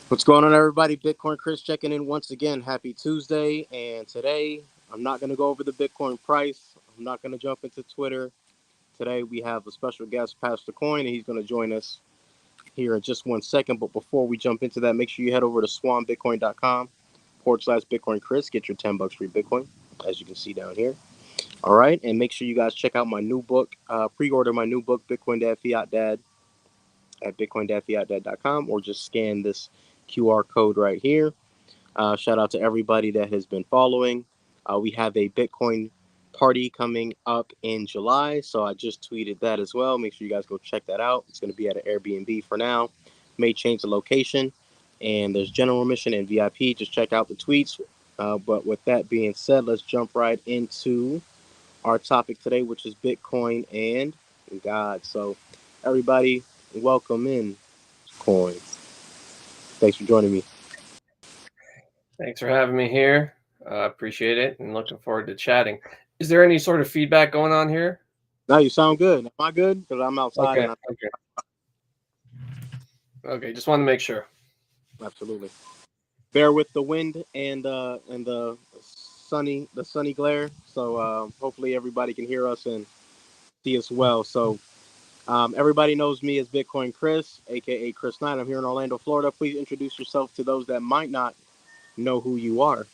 What's going on, everybody? Bitcoin Chris checking in once again. Happy Tuesday. And today, I'm not going to go over the Bitcoin price. I'm not going to jump into Twitter. Today, we have a special guest, Pastor Coin, and he's going to join us here in just 1 second. But before we jump into that, make sure you head over to swanbitcoin.com/Bitcoin Chris. Get your $10 free Bitcoin, as you can see down here. All right. And make sure you guys check out my new book, pre-order my new book, Bitcoin Dad Fiat Dad, at bitcoin-fiatdad.com, or just scan this QR code right here. Shout out to everybody that has been following. We have a Bitcoin party coming up in July, so I just tweeted that as well. Make sure you guys go check that out. It's going to be at an Airbnb for now. May change the location, and there's general admission and VIP. Just check out the tweets. But with that being said, let's jump right into our topic today, which is Bitcoin and God. So, everybody, welcome in coins. Thanks for joining me. Thanks for having me here. Appreciate it and looking forward to chatting. Is there any sort of feedback going on here? Now you sound good. Am I good? Because I'm outside Okay. and Okay. Just want to make sure. absolutely bear with the wind and the sunny glare. So hopefully everybody can hear us and see us well. So everybody knows me as Bitcoin Chris, aka Chris Knight. I'm here in Orlando, Florida. Please introduce yourself to those that might not know who you are.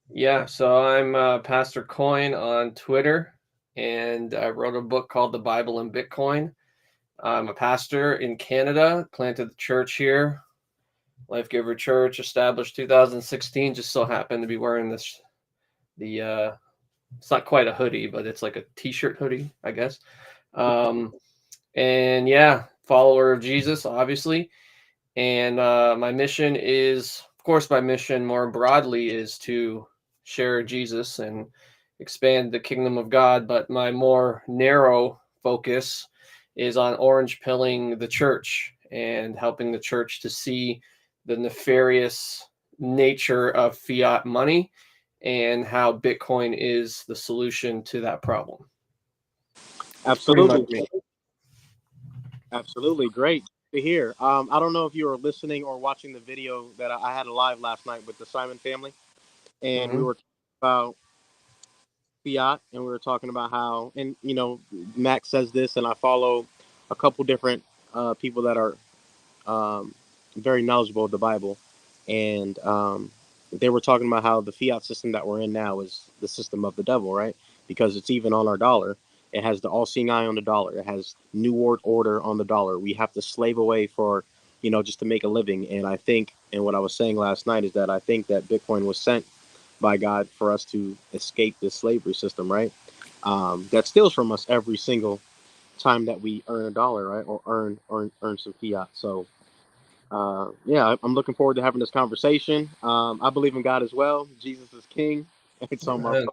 Yeah. So I'm Pastor Coin on Twitter, and I wrote a book called The Bible and Bitcoin. I'm a pastor in Canada, planted the church here, Life Giver Church, established 2016. Just so happened to be wearing the it's not quite a hoodie, but it's like a t-shirt hoodie, I guess. Um, and yeah, follower of Jesus, obviously. And my mission is, of course, my mission more broadly is to share Jesus and expand the kingdom of God. But my more narrow focus is on orange pilling the church and helping the church to see the nefarious nature of fiat money and how Bitcoin is the solution to that problem. That's pretty much Absolutely, me. absolutely, great to hear. I don't know if you were listening or watching the video that I had live last night with the Simon family, and we Hmm. were talking about fiat, and we were talking about how, and Max says this, and I follow a couple different people that are um, very knowledgeable of the Bible, and they were talking about how the fiat system that we're in now is the system of the devil, right? Because it's even on our dollar. It has the all-seeing eye on the dollar. It has New World Order on the dollar. We have to slave away for, just to make a living. And I think, and what I was saying last night is that I think that Bitcoin was sent by God for us to escape this slavery system, right? That steals from us every single time that we earn a dollar, right, or earn some fiat. So yeah, I'm looking forward to having this conversation. I believe in God as well. Jesus is King. And so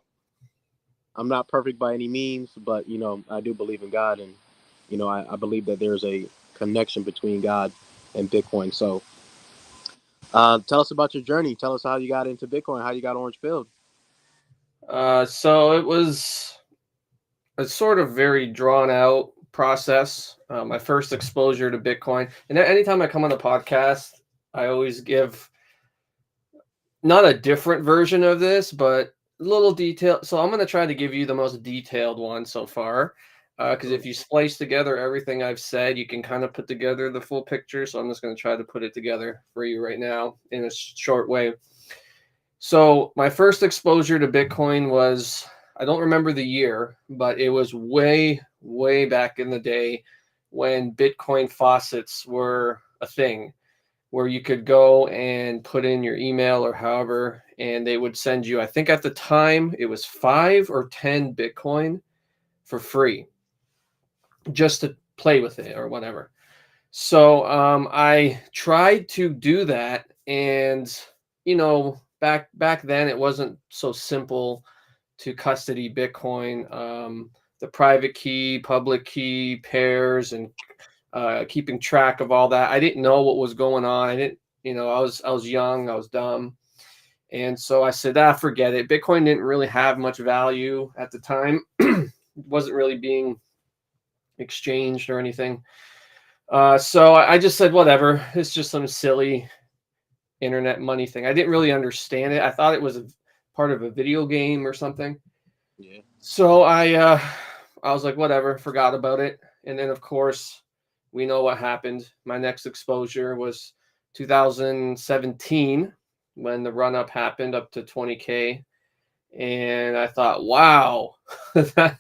I'm not perfect by any means, but I do believe in God, and I believe that there's a connection between God and Bitcoin. So tell us about your journey. Tell us how you got into Bitcoin, how you got orange pilled. So it was a sort of very drawn out process. My first exposure to Bitcoin, and anytime I come on the podcast, I always give not a different version of this, but a little detail. So I'm going to try to give you the most detailed one so far. Because if you splice together everything I've said, you can kind of put together the full picture. So I'm just going to try to put it together for you right now in a short way. So my first exposure to Bitcoin was, I don't remember the year, but it was way, way back in the day when Bitcoin faucets were a thing where you could go and put in your email or however, and they would send you, I think at the time it was 5 or 10 Bitcoin for free just to play with it or whatever. So I tried to do that, and back then it wasn't so simple to custody Bitcoin. The private key, public key pairs, and keeping track of all that. I didn't know what was going on. I didn't, I was young, I was dumb, and so I said, forget it. Bitcoin didn't really have much value at the time. It wasn't really being exchanged or anything. So I just said, whatever. It's just some silly internet money thing. I didn't really understand it. I thought it was a part of a video game or something. Yeah. So I was like, whatever, forgot about it. And then of course we know what happened. My next exposure was 2017 when the run up happened up to 20K. And I thought, wow, that,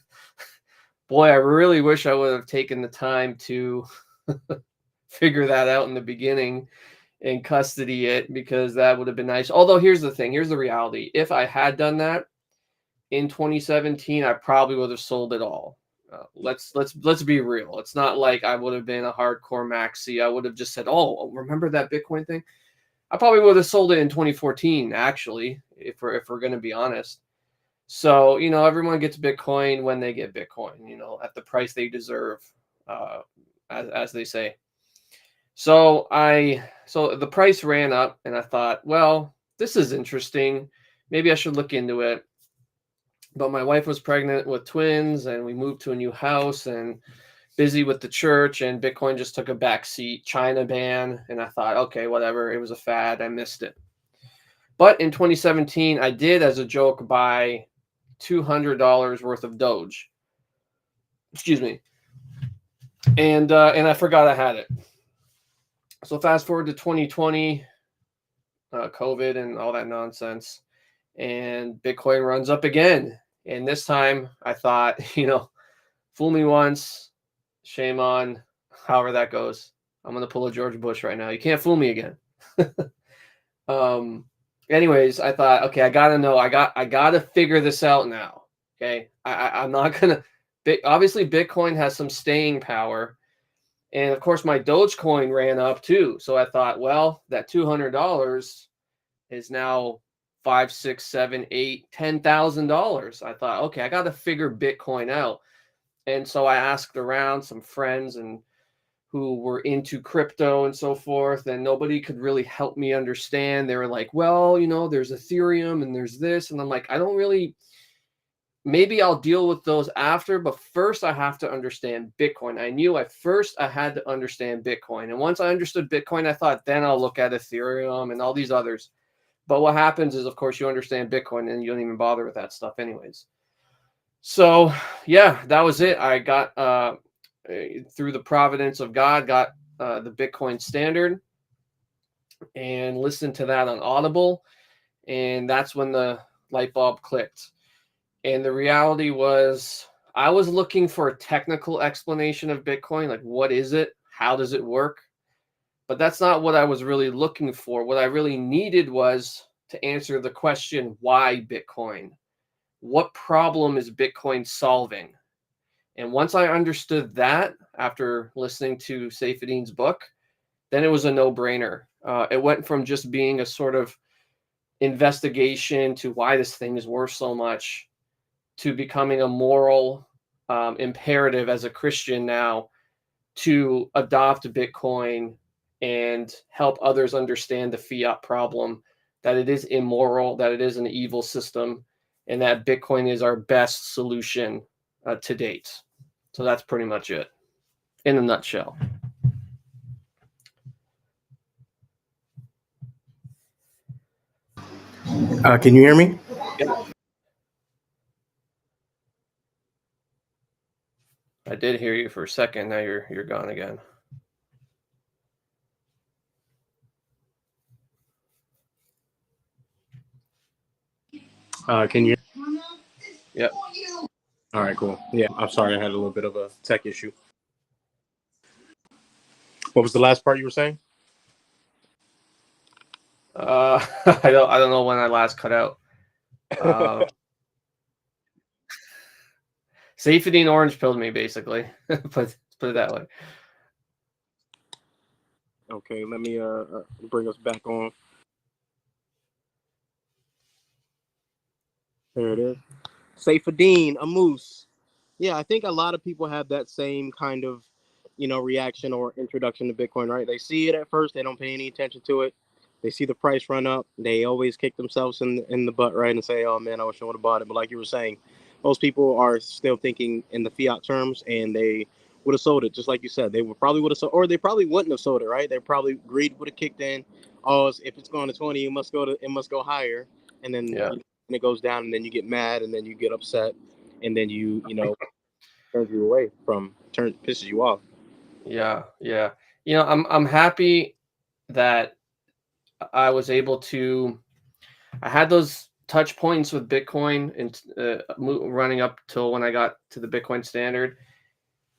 boy, I really wish I would have taken the time to figure that out in the beginning and custody it, because that would have been nice. Although here's the thing, here's the reality. If I had done that in 2017, I probably would have sold it all. Let's be real. It's not like I would have been a hardcore maxi. I would have just said, "Oh, remember that Bitcoin thing?" I probably would have sold it in 2014. Actually, if we're going to be honest. So everyone gets Bitcoin when they get Bitcoin. At the price they deserve, uh, as they say. So the price ran up, and I thought, well, this is interesting. Maybe I should look into it. But my wife was pregnant with twins, and we moved to a new house, and busy with the church, and Bitcoin just took a back seat. China ban, and I thought, okay, whatever. It was a fad. I missed it. But in 2017, I did, as a joke, buy $200 worth of Doge. Excuse me. And I forgot I had it. So fast forward to 2020, COVID and all that nonsense, and Bitcoin runs up again. And this time I thought, fool me once, shame on. However that goes. I'm gonna pull a George Bush right now. You can't fool me again. um. Anyways, I thought, okay, I gotta know. I gotta figure this out now. Okay, I'm not gonna. Obviously, Bitcoin has some staying power. And of course, my Dogecoin ran up too. So I thought, well, that $200 is now five, six, seven, eight, $10,000. I thought, okay, I got to figure Bitcoin out. And so I asked around some friends and who were into crypto and so forth, and nobody could really help me understand. They were like, well, there's Ethereum and there's this, and I'm like, I don't really. Maybe I'll deal with those after, but first I have to understand Bitcoin. I knew I had to understand Bitcoin. And once I understood Bitcoin, I thought then I'll look at Ethereum and all these others. But what happens is, of course, you understand Bitcoin and you don't even bother with that stuff anyways. So yeah, that was it. I got, through the providence of God, got the Bitcoin standard and listened to that on Audible. And that's when the light bulb clicked. And the reality was, I was looking for a technical explanation of Bitcoin, like what is it? How does it work? But that's not what I was really looking for. What I really needed was to answer the question, why Bitcoin? What problem is Bitcoin solving? And once I understood that, after listening to Saifedean's book, then it was a no-brainer. It went from just being a sort of investigation to why this thing is worth so much, to becoming a moral imperative as a Christian now to adopt Bitcoin and help others understand the fiat problem, that it is immoral, that it is an evil system, and that Bitcoin is our best solution to date. So that's pretty much it in a nutshell. Can you hear me? Yep. I did hear you for a second. Now you're gone again. Can you? Yep. All right, cool. Yeah, I'm sorry, I had a little bit of a tech issue. What was the last part you were saying? I don't know when I last cut out. Saifedean orange pilled me, basically. Let's put it that way. Okay, let me bring us back on. There it is. Saifedean, a moose. Yeah, I think a lot of people have that same kind of, reaction or introduction to Bitcoin, right? They see it at first, they don't pay any attention to it. They see the price run up, they always kick themselves in the butt, right, and say, "Oh man, I wish I would have bought it." But like you were saying, most people are still thinking in the fiat terms, and they would have sold it, just like you said. They would probably would have sold, or they probably wouldn't have sold it, right? They probably greed would have kicked in. oh, if it's going to 20, it must go higher, and then Yeah. and it goes down, and then you get mad, and then you get upset, and then you know turns you away from turns pisses you off. Yeah. Yeah. I'm happy that I was able to I had those touch points with Bitcoin and running up till when I got to the Bitcoin standard.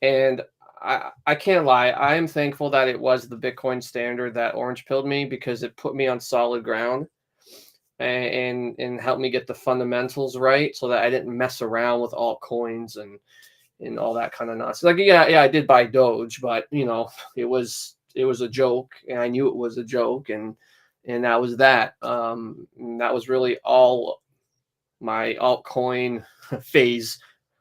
And I can't lie, I am thankful that it was the Bitcoin standard that orange pilled me because it put me on solid ground and helped me get the fundamentals right so that I didn't mess around with altcoins and all that kind of nonsense. Like yeah, I did buy Doge, but it was a joke, and I knew it was a joke, and that was that. And that was really all my altcoin phase.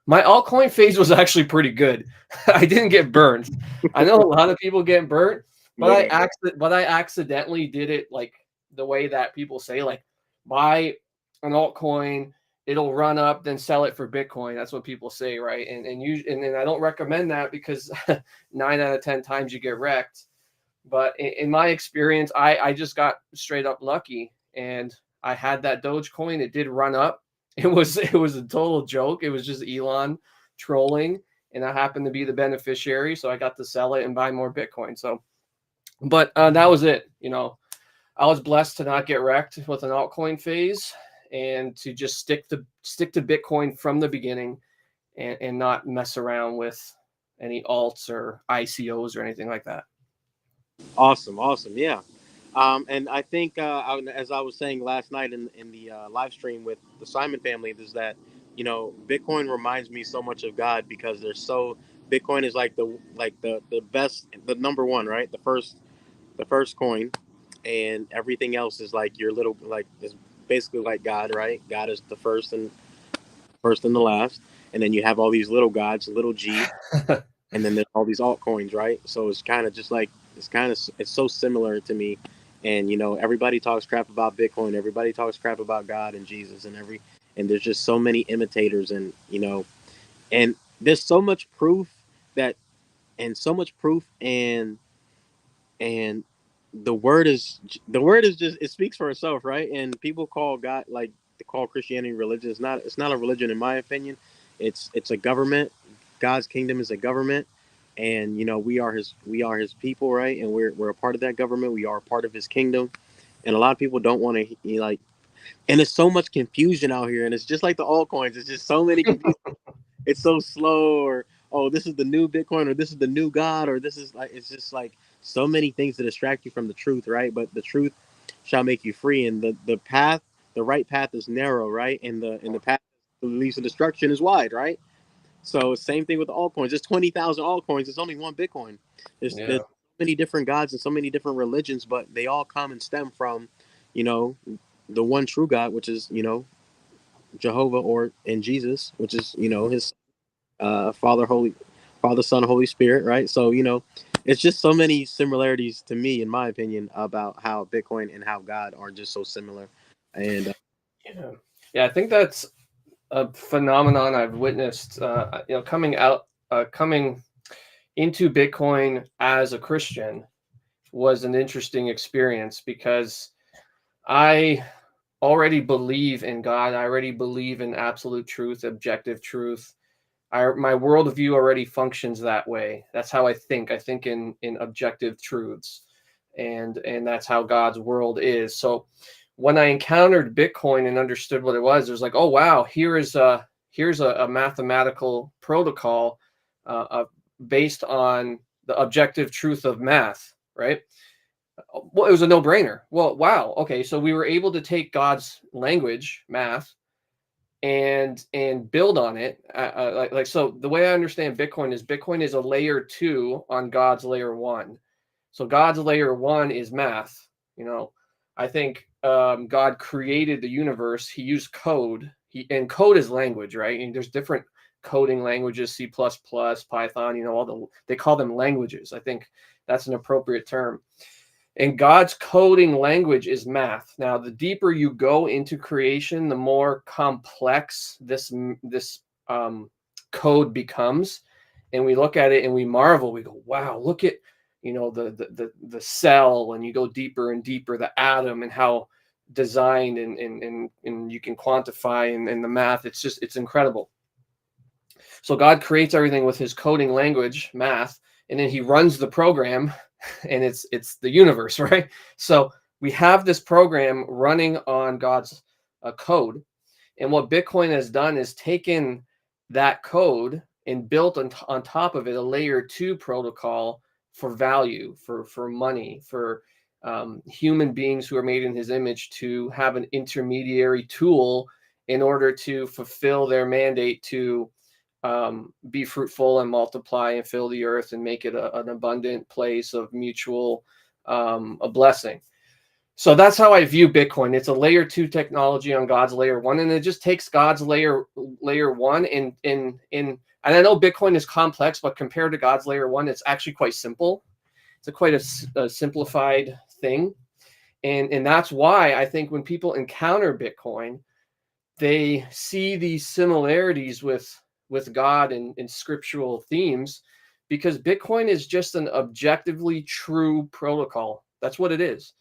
My altcoin phase was actually pretty good. I didn't get burned. I know a lot of people get burnt, but Yeah, I accidentally did it like the way that people say, like buy an altcoin, it'll run up, then sell it for Bitcoin. That's what people say, right? And I don't recommend that because 9 out of 10 times you get wrecked. But in my experience, I just got straight up lucky, and I had that Dogecoin. It did run up. It was a total joke. It was just Elon trolling, and I happened to be the beneficiary, so I got to sell it and buy more Bitcoin. So, but that was it. I was blessed to not get wrecked with an altcoin phase, and to just stick to Bitcoin from the beginning, and not mess around with any alts or ICOs or anything like that. awesome, awesome, yeah. And I think, as I was saying last night in the live stream with the Simon family, is that Bitcoin reminds me so much of God because Bitcoin is like the best, the number one, right? The first coin, and everything else is like your little like is basically like God, right? God is the first and the last, and then you have all these little gods, little G, and then there's all these altcoins, right? So it's kind of just like it's so similar to me. And everybody talks crap about Bitcoin, everybody talks crap about God and Jesus and there's just so many imitators, and there's so much proof that and so much proof and the word is just it speaks for itself, right? And people call God, like, they call Christianity religion. It's not a religion in my opinion. It's a government. God's kingdom is a government, and we are his people, right? And we're a part of that government. We are a part of his kingdom, and a lot of people don't want to, like, and there's so much confusion out here, and it's just like the altcoins. It's just so many confusion. It's so slow, or oh, this is the new Bitcoin, or this is the new God, or this is like, it's just like so many things to distract you from the truth, right? But the truth shall make you free, and the right path is narrow, right? And the path that leads to destruction is wide, right? So same thing with the altcoins. There's 20,000 altcoins. There's only one Bitcoin. There's Yeah. so many different gods and so many different religions, but they all come and stem from, you know, the one true God, which is Jehovah, or in Jesus, which is his Father, Son, Holy Spirit, right? So it's just so many similarities to me, in my opinion, about how Bitcoin and how God are just so similar. And Yeah. Yeah, I think that's a phenomenon I've witnessed. Coming into Bitcoin as a Christian was an interesting experience because I already believe in God. I already believe in absolute truth, objective truth. My worldview already functions that way. That's how I think. I think in objective truths, and that's how God's world is. So when I encountered Bitcoin and understood what it was like, oh wow, here's a mathematical protocol based on the objective truth of math, right? Well, it was a no-brainer. Well, wow, okay, so we were able to take God's language, math, and build on it. So the way I understand Bitcoin is a layer 2 on God's layer 1. So God's layer 1 is math. I think God created the universe. He used code. And code is language, right? And there's different coding languages, C++, Python, they call them languages. I think that's an appropriate term. And God's coding language is math. Now, the deeper you go into creation, the more complex this code becomes. And we look at it and we marvel. We go, wow, look at, the cell, and you go deeper and deeper, the atom, and how designed and you can quantify and the math. It's incredible. So God creates everything with his coding language, math, and then he runs the program, and it's the universe, right? So we have this program running on God's code, and what Bitcoin has done is taken that code and built on top of it a layer 2 protocol for value, for money, for human beings who are made in his image to have an intermediary tool in order to fulfill their mandate to be fruitful and multiply and fill the earth and make it an abundant place of mutual a blessing. So that's how I view Bitcoin. It's a layer 2 technology on God's layer 1, and it just takes God's layer 1 and I know Bitcoin is complex, but compared to God's layer 1, it's actually quite simple. It's quite a simplified thing, and that's why I think when people encounter Bitcoin, they see these similarities with God and scriptural themes, because Bitcoin is just an objectively true protocol. That's what it is.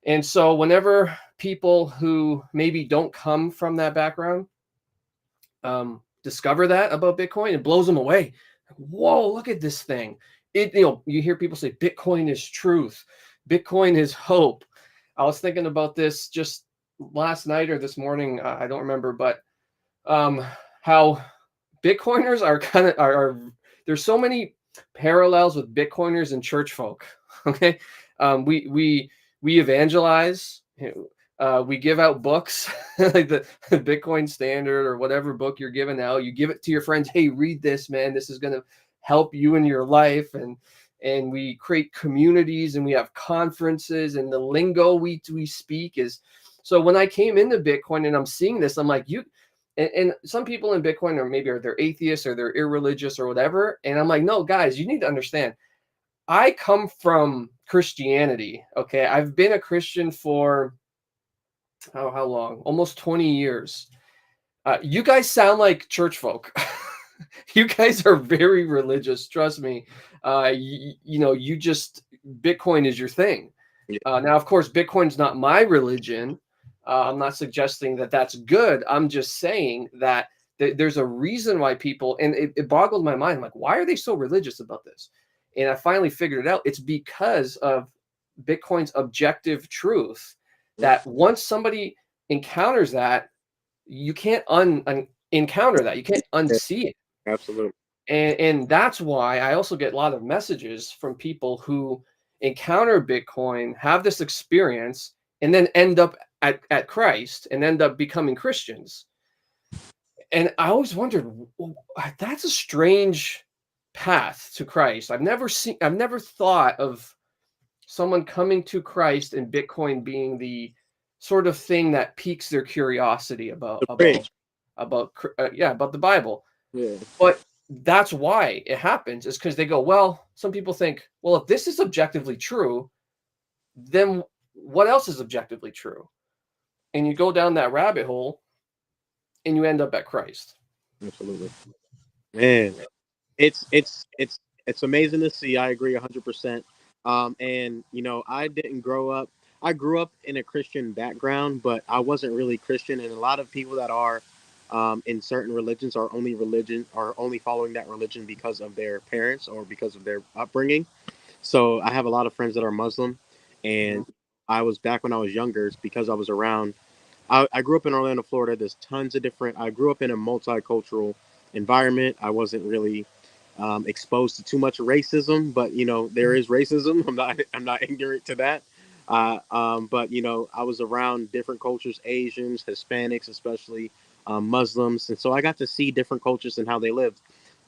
And so whenever people who maybe don't come from that background discover that about Bitcoin, it blows them away. Whoa, look at this thing. You hear people say Bitcoin is truth. Bitcoin is hope. I was thinking about this just last night or this morning. I don't remember, but how Bitcoiners are there's so many parallels with Bitcoiners and church folk. Okay. We evangelize, we give out books like the Bitcoin Standard or whatever book you're giving out. You give it to your friends. Hey, read this, man. This is going to help you in your life. And we create communities, and we have conferences, and the lingo we speak is. So when I came into Bitcoin and I'm seeing this, I'm like, and some people in Bitcoin they're atheists or they're irreligious or whatever. And I'm like, no, guys, you need to understand. I come from Christianity. Okay. I've been a Christian for how long? Almost 20 years. You guys sound like church folk. You guys are very religious. Trust me. You just, Bitcoin is your thing. Yeah. Now, of course, Bitcoin's not my religion. I'm not suggesting that that's good. I'm just saying that there's a reason why people, and it boggled my mind. I'm like, why are they so religious about this? And I finally figured it out. It's because of Bitcoin's objective truth that once somebody encounters that, you can't encounter that. You can't Yeah, unsee it. absolutely. And that's why I also get a lot of messages from people who encounter Bitcoin, have this experience, and then end up at Christ and end up becoming Christians. And I always wondered, that's a strange path to Christ. I've never thought of someone coming to Christ and Bitcoin being the sort of thing that piques their curiosity The bridge. about the Bible. Yeah, But that's why it happens, is because they go, well, some people think, well, if this is objectively true, then what else is objectively true? And you go down that rabbit hole and you end up at Christ. absolutely. Man, it's amazing to see. I agree 100%. And I didn't grow up. I grew up in a Christian background, but I wasn't really Christian. And a lot of people that are in certain religions are only following that religion because of their parents or because of their upbringing. So I have a lot of friends that are Muslim, and Mhm. I was back when I was younger because I was around. I grew up in Orlando, Florida. There's tons of different. I grew up in a multicultural environment. I wasn't really exposed to too much racism, but there is racism. I'm not ignorant to that. But I was around different cultures, Asians, Hispanics, especially Muslims, and so I got to see different cultures and how they lived.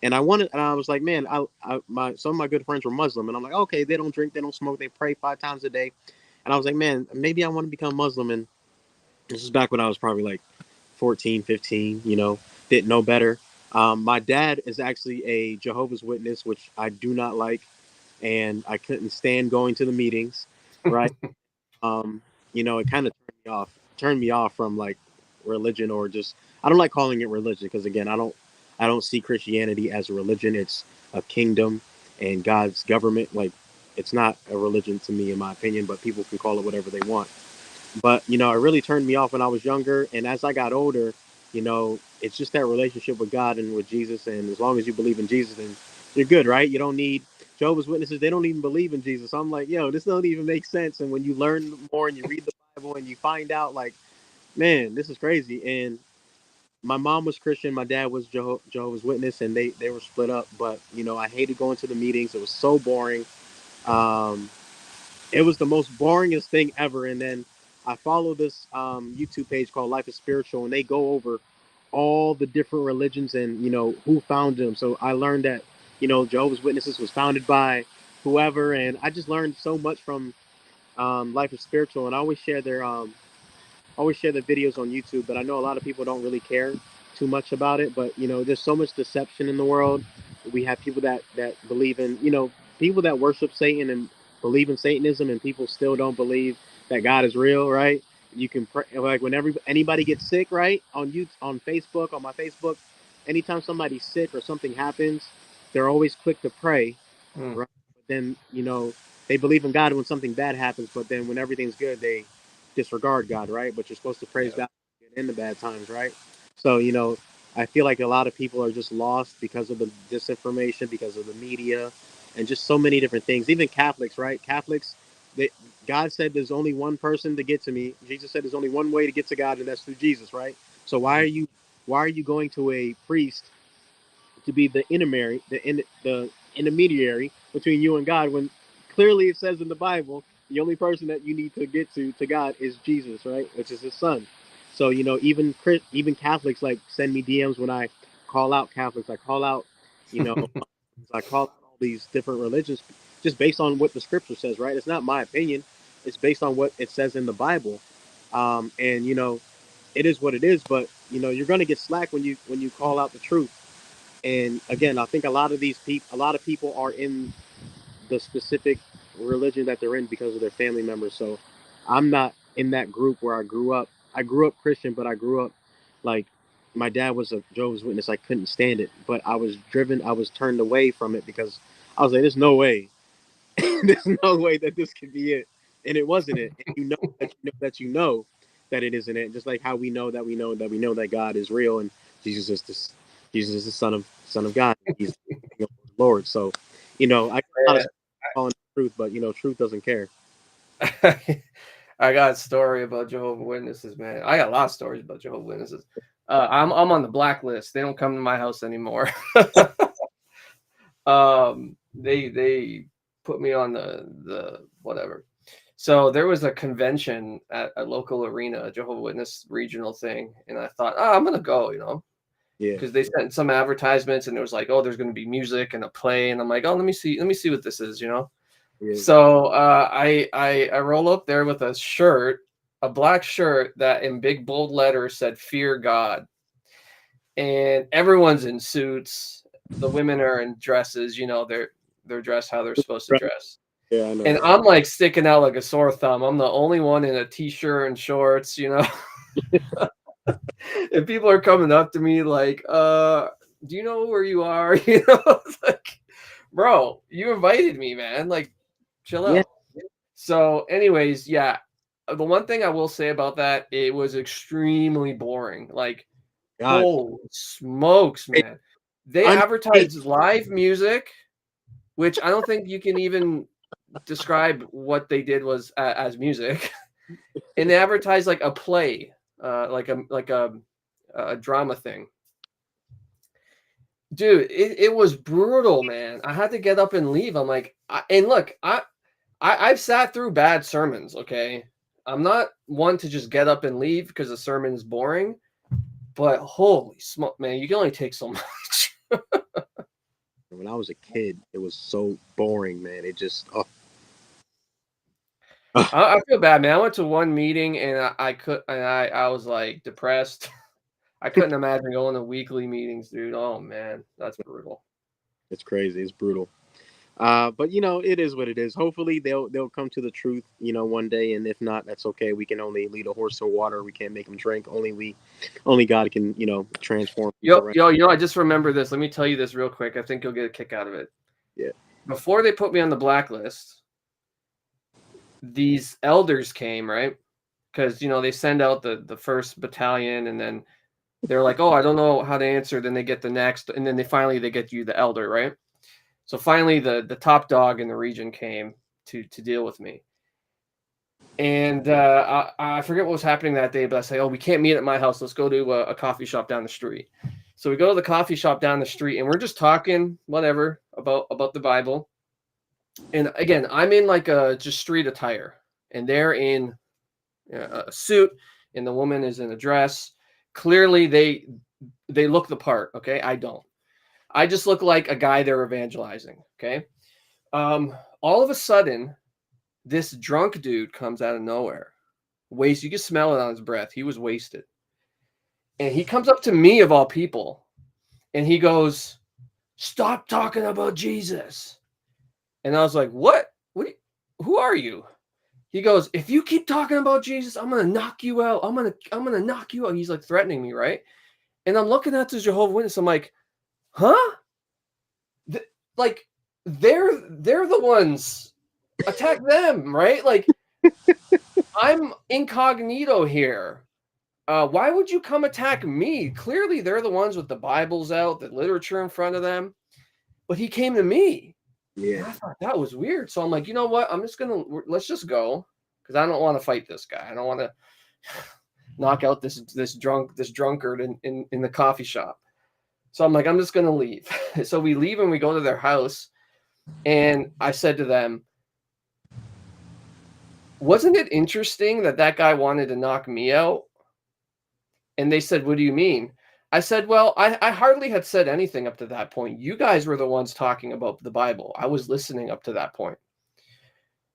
And I was like, man, some of my good friends were Muslim, and I'm like, okay, they don't drink, they don't smoke, they pray 5 times a day, and I was like, man, maybe I want to become Muslim. And this is back when I was probably like 14, 15, didn't know better. My dad is actually a Jehovah's Witness, which I do not like, and I couldn't stand going to the meetings, right? Um, it kind of turned me off from like religion, or just, I don't like calling it religion because, again, I don't see Christianity as a religion. It's a kingdom and God's government. Like, It's not a religion to me, in my opinion, but people can call it whatever they want. But it really turned me off when I was younger, and as I got older, it's just that relationship with God and with Jesus. And as long as you believe in Jesus, then you're good, right? You don't need Jehovah's Witnesses. They don't even believe in Jesus. So I'm like, this don't even make sense. And when you learn more and you read the Bible and you find out, like, man, this is crazy. And my mom was Christian, my dad was Jehovah's Witness, and they were split up. But I hated going to the meetings. It was so boring. Um, it was the most boringest thing ever. And then I follow this YouTube page called Life is Spiritual, and they go over all the different religions and who founded them. So I learned that Jehovah's Witnesses was founded by whoever, and I just learned so much from Life is Spiritual. And I always share the videos on YouTube, but I know a lot of people don't really care too much about it. But there's so much deception in the world. We have people that believe in people that worship Satan and believe in Satanism, and people still don't believe that God is real, right? You can pray, like whenever anybody gets sick, right? On Facebook, on my Facebook, anytime somebody's sick or something happens, they're always quick to pray, Hmm. right? But then they believe in God when something bad happens, but then when everything's good, they disregard God, right? But you're supposed to praise Yeah. God in the bad times, right? So I feel like a lot of people are just lost because of the disinformation, because of the media, and just so many different things. Even Catholics, right? Catholics, they, God said there's only one person to get to me. Jesus said there's only one way to get to God, and that's through Jesus, right? So why are you going to a priest to be the intermediary between you and God when clearly it says in the Bible the only person that you need to get to God is Jesus, right? Which is His Son. So even Catholics like send me DMs when I call out Catholics. I call out you know I call out all these different religions just based on what the Scripture says, right? It's not my opinion. It's based on what it says in the Bible, and it is what it is. But you're gonna get slack when you call out the truth. And again, I think a lot of people are in the specific religion that they're in because of their family members. So I'm not in that group where I grew up. I grew up Christian, but I grew up like my dad was a Jehovah's Witness. I couldn't stand it, but I was turned away from it because I was like, there's no way. There's no way that this could be it, and it wasn't it. And that it isn't it. Just like how we know that God is real and Jesus is this Jesus is the Son of God. He's the Lord. So, I get a lot of stuff calling the truth, but truth doesn't care. I got a story about Jehovah Witnesses, man. I got a lot of stories about Jehovah Witnesses. I'm on the blacklist. They don't come to my house anymore. They put me on the whatever. So there was a convention at a local arena, a Jehovah Witness regional thing, and I thought, oh, I'm gonna go, Yeah, because they sent some advertisements, and it was like, oh, there's gonna be music and a play, and I'm like, oh, let me see what this is. yeah. So I roll up there with a shirt, a black shirt that in big bold letters said "Fear God," and everyone's in suits. The women are in dresses. They're dressed how they're supposed to Right. dress. Yeah, I know, And right? I'm like sticking out like a sore thumb. I'm the only one in a t-shirt and shorts. And people are coming up to me like, do you know where you are? It's like, bro, you invited me, man. Like, chill Yeah, out. So, anyways, yeah. The one thing I will say about that, it was extremely boring. Like, God. holy smokes, Hey, man. They I'm hey, advertised live music, which I don't think you can even describe what they did was as music. And they advertised like a play, like a drama thing. Dude, it was brutal, man. I had to get up and leave. I'm like, and look, I've sat through bad sermons. Okay, I'm not one to just get up and leave because the sermon is boring. But holy smoke, man, you can only take so much. when I was a kid, it was so boring, man. It just I feel bad, man. I went to one meeting and I was like depressed. I couldn't imagine going to weekly meetings, dude. Oh man, that's brutal. it's crazy. It's brutal. But it is what it is. Hopefully they'll come to the truth, one day. And if not, that's okay. We can only lead a horse to water. We can't make him drink. Only God can, transform Yo, people, right? yo, I just remember this. Let me tell you this real quick. I think you'll get a kick out of it. Yeah. Before they put me on the blacklist, these elders came, right? Because they send out the first battalion, and then they're like, oh, I don't know how to answer. Then they get the next, and then they get you the elder, right? So finally, the top dog in the region came to deal with me. And I forget what was happening that day, but I say, oh, we can't meet at my house. Let's go to a coffee shop down the street. So we go to the coffee shop down the street, and we're just talking, whatever, about the Bible. And again, I'm in like a just street attire, and they're in a suit, and the woman is in a dress. Clearly, they look the part. Okay, I don't. I just look like a guy they're evangelizing. Okay. All of a sudden, this drunk dude comes out of nowhere. Waste. You can smell it on his breath. He was wasted. And he comes up to me of all people, and he goes, "Stop talking about Jesus." And I was like, "What? Who are you?" He goes, "If you keep talking about Jesus, I'm gonna knock you out. I'm gonna knock you out." He's like threatening me, right? And I'm looking at the Jehovah's Witness. I'm like, "Huh? Like they're the ones. Attack them, right? Like I'm incognito here. Why would you come attack me? Clearly, they're the ones with the Bibles out, the literature in front of them. But he came to me. Yeah. And I thought that was weird. So I'm like, you know what? Let's just go, because I don't want to fight this guy. I don't want to knock out this drunkard in the coffee shop. So I'm like, I'm just gonna leave. So we leave and we go to their house. And I said to them, wasn't it interesting that guy wanted to knock me out? And they said, what do you mean? I said, well, I hardly had said anything up to that point. You guys were the ones talking about the Bible. I was listening up to that point.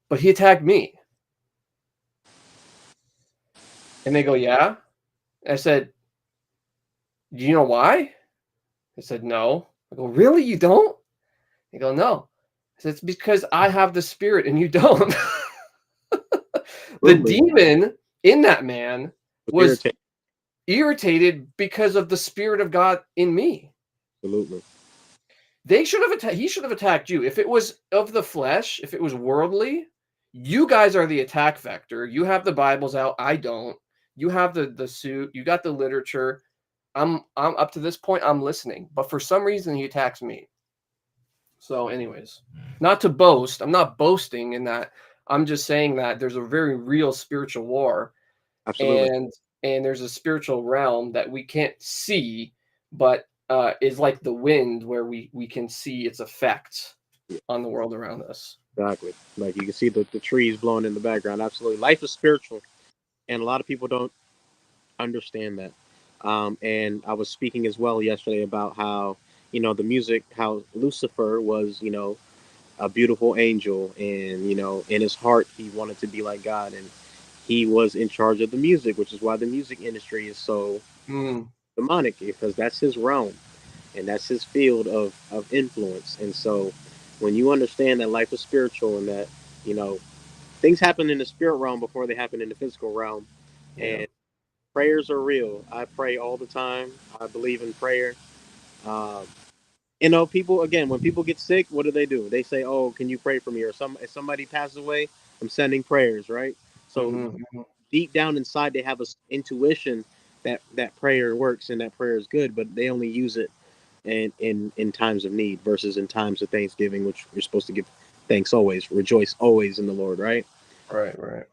But he attacked me. And they go, yeah? I said, do you know why? They said, no. I go, really? You don't? They go, no. I said, it's because I have the Spirit and you don't. The Absolutely. demon in that man was Irritating. irritated because of the Spirit of God in me. Absolutely. He should have attacked you. If it was of the flesh, if it was worldly, you guys are the attack vector. You have the Bibles out. I don't. You have the suit. You got the literature. I'm up to this point, I'm listening. But for some reason he attacks me. So, anyways, not to boast. I'm not boasting in that. I'm just saying that there's a very real spiritual war, Absolutely. and there's a spiritual realm that we can't see, but is like the wind, where we can see its effect Yeah, on the world around us. exactly. Like you can see the trees blowing in the background. Absolutely. Life is spiritual, and a lot of people don't understand that. And I was speaking as well yesterday about how, the music, how Lucifer was, a beautiful angel, and, in his heart, he wanted to be like God, and he was in charge of the music, which is why the music industry is so Mm, demonic, because that's his realm and that's his field of influence. And so when you understand that life is spiritual and that, you know, things happen in the spirit realm before they happen in the physical realm, yeah. and prayers are real. I pray all the time. I believe in prayer. Um, people, again, when people get sick, what do? They say, "Oh, can you pray for me?" Or if somebody passes away, I'm sending prayers, right? So Hmm. deep down inside, they have a intuition that prayer works and that prayer is good, but they only use it in times of need versus in times of thanksgiving, which you're supposed to give thanks always, rejoice always in the Lord, right? Right, right.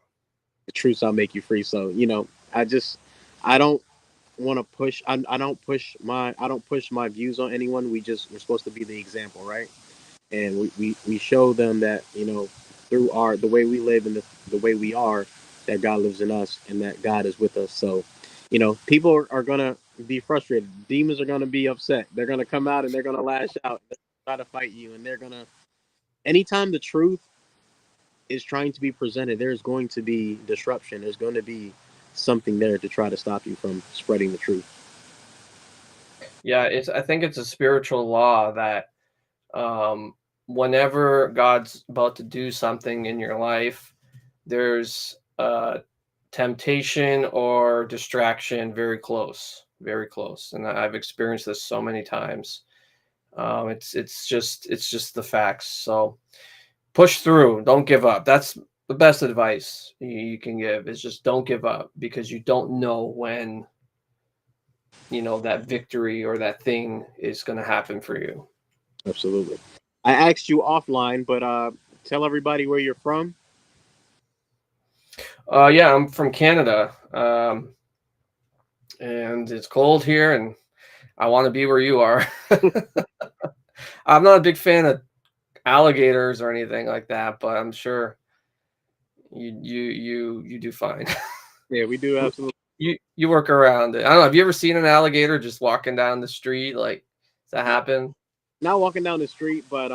The truth shall make you free. So I don't want to push. I don't push my views on anyone. We're supposed to be the example, right? And we show them that through the way we live and the way we are, that God lives in us and that God is with us. So people are gonna be frustrated. Demons are gonna be upset. They're gonna come out and they're gonna lash out, try to fight you, and they're gonna. Anytime the truth is trying to be presented, there's going to be disruption. There's going to be something there to try to stop you from spreading the truth. Yeah, I think it's a spiritual law that um, whenever God's about to do something in your life, there's temptation or distraction very close, and I've experienced this so many times. It's just the facts. So push through, don't give up. the best advice you can give is just don't give up, because you don't know when, that victory or that thing is going to happen for you. Absolutely. I asked you offline, but tell everybody where you're from. Yeah, I'm from Canada, and it's cold here, and I want to be where you are. I'm not a big fan of alligators or anything like that, but I'm sure you do fine. Yeah, we do absolutely. You work around it. I don't know. Have you ever seen an alligator just walking down the street? Like, does that Not happen? not walking down the street, but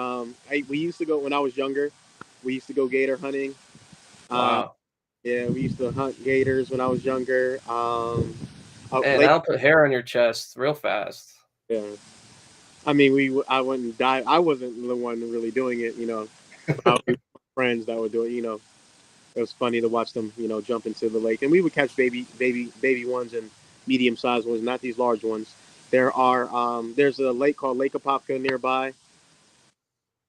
we used to go when I was younger. We used to go gator hunting. Um, Wow. yeah, we used to hunt gators when I was younger. Man, Lake. that'll put hair on your chest real fast. Yeah. I mean, I wouldn't die. I wasn't the one really doing it, but I would be with friends that were doing. It was funny to watch them, jump into the lake, and we would catch baby ones and medium sized ones, not these large ones. There's a lake called Lake Apopka nearby,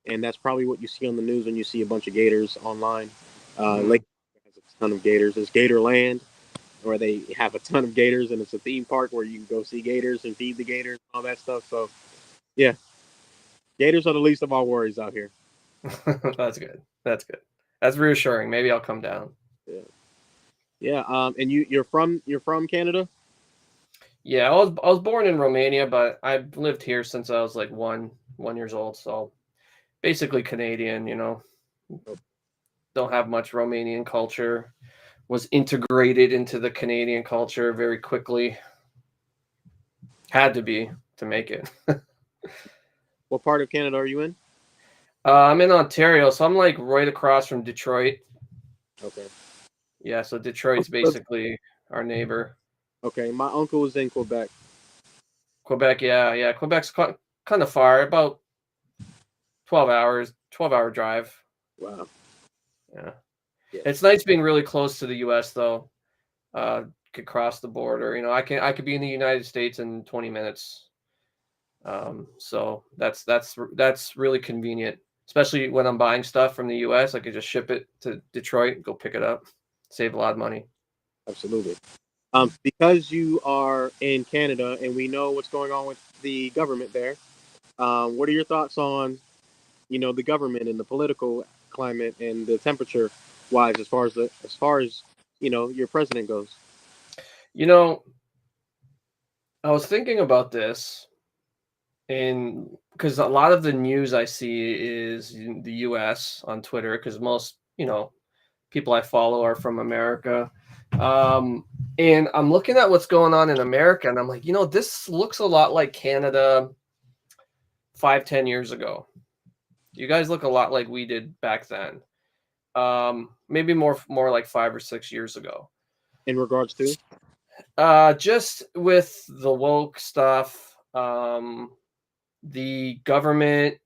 and that's probably what you see on the news when you see a bunch of gators online. Hmm. Lake Apopka has a ton of gators. There's Gatorland, where they have a ton of gators, and it's a theme park where you can go see gators and feed the gators and all that stuff. So yeah, gators are the least of our worries out here. That's good. That's good. That's reassuring. Maybe I'll come down. Yeah, yeah. And you're from Canada? Yeah, I was born in Romania, but I've lived here since I was like one years old. So basically Canadian. Don't have much Romanian culture. Was integrated into the Canadian culture very quickly. Had to be to make it. What part of Canada are you in? I'm in Ontario, so I'm like right across from Detroit. Okay. Yeah, so Detroit's basically our neighbor. Okay, my uncle was in Quebec. Quebec, yeah, yeah. Quebec's kind of far, about 12 hours, 12-hour drive. Wow. Yeah. Yeah, It's nice being really close to the US though. Could cross the border. I could be in the United States in 20 minutes. So that's really convenient, especially when I'm buying stuff from the US. I could just ship it to Detroit, go pick it up, save a lot of money. absolutely. Because you are in Canada and we know what's going on with the government there, what are your thoughts on, the government and the political climate and the temperature wise as far as your president goes? You know, I was thinking about this, and because a lot of the news I see is in the US on Twitter, because most, people I follow are from America. Um, and I'm looking at what's going on in America, and I'm like, this looks a lot like Canada 5, 10 years ago. You guys look a lot like we did back then. Maybe more like 5 or 6 years ago. In regards to? Just with the woke stuff, the government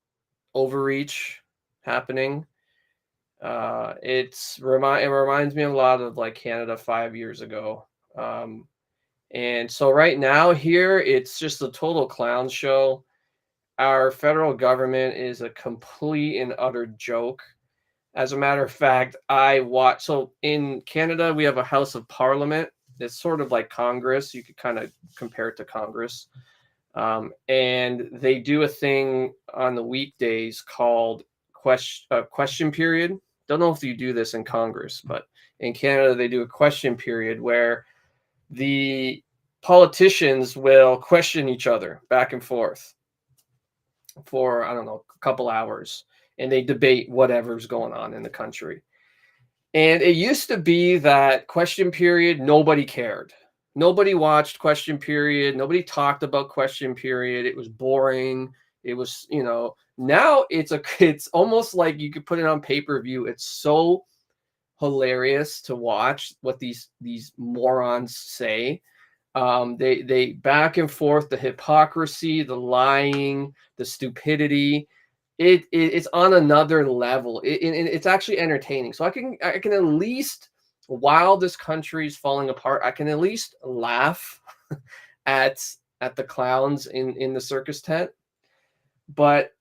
overreach happening. It reminds me a lot of like Canada 5 years ago. Um, and so right now here it's just a total clown show. Our federal government is a complete and utter joke. As a matter of fact, so in Canada we have a House of Parliament. It's sort of like Congress. You could kind of compare it to Congress. And they do a thing on the weekdays called question period. Don't know if you do this in Congress, but in Canada they do a question period where the politicians will question each other back and forth for, I don't know, a couple hours, and they debate whatever's going on in the country. And it used to be that question period, nobody cared. Nobody watched question period. Nobody talked about question period. It was boring. It was, now it's almost like you could put it on pay-per-view. It's so hilarious to watch what these morons say. They back and forth, the hypocrisy, the lying, the stupidity. It's on another level. It's actually entertaining. So I can at least, while this country is falling apart, I can at least laugh at at the clowns in the circus tent. But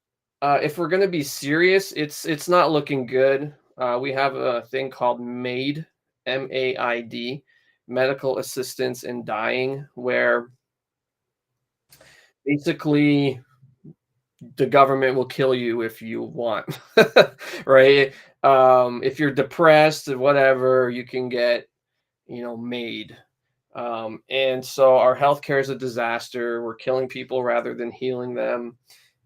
if we're gonna be serious, it's not looking good. We have a thing called MAID, MAID, medical assistance in dying, where basically the government will kill you if you want, right? If you're depressed or whatever, you can get, MAID. And so our healthcare is a disaster. We're killing people rather than healing them.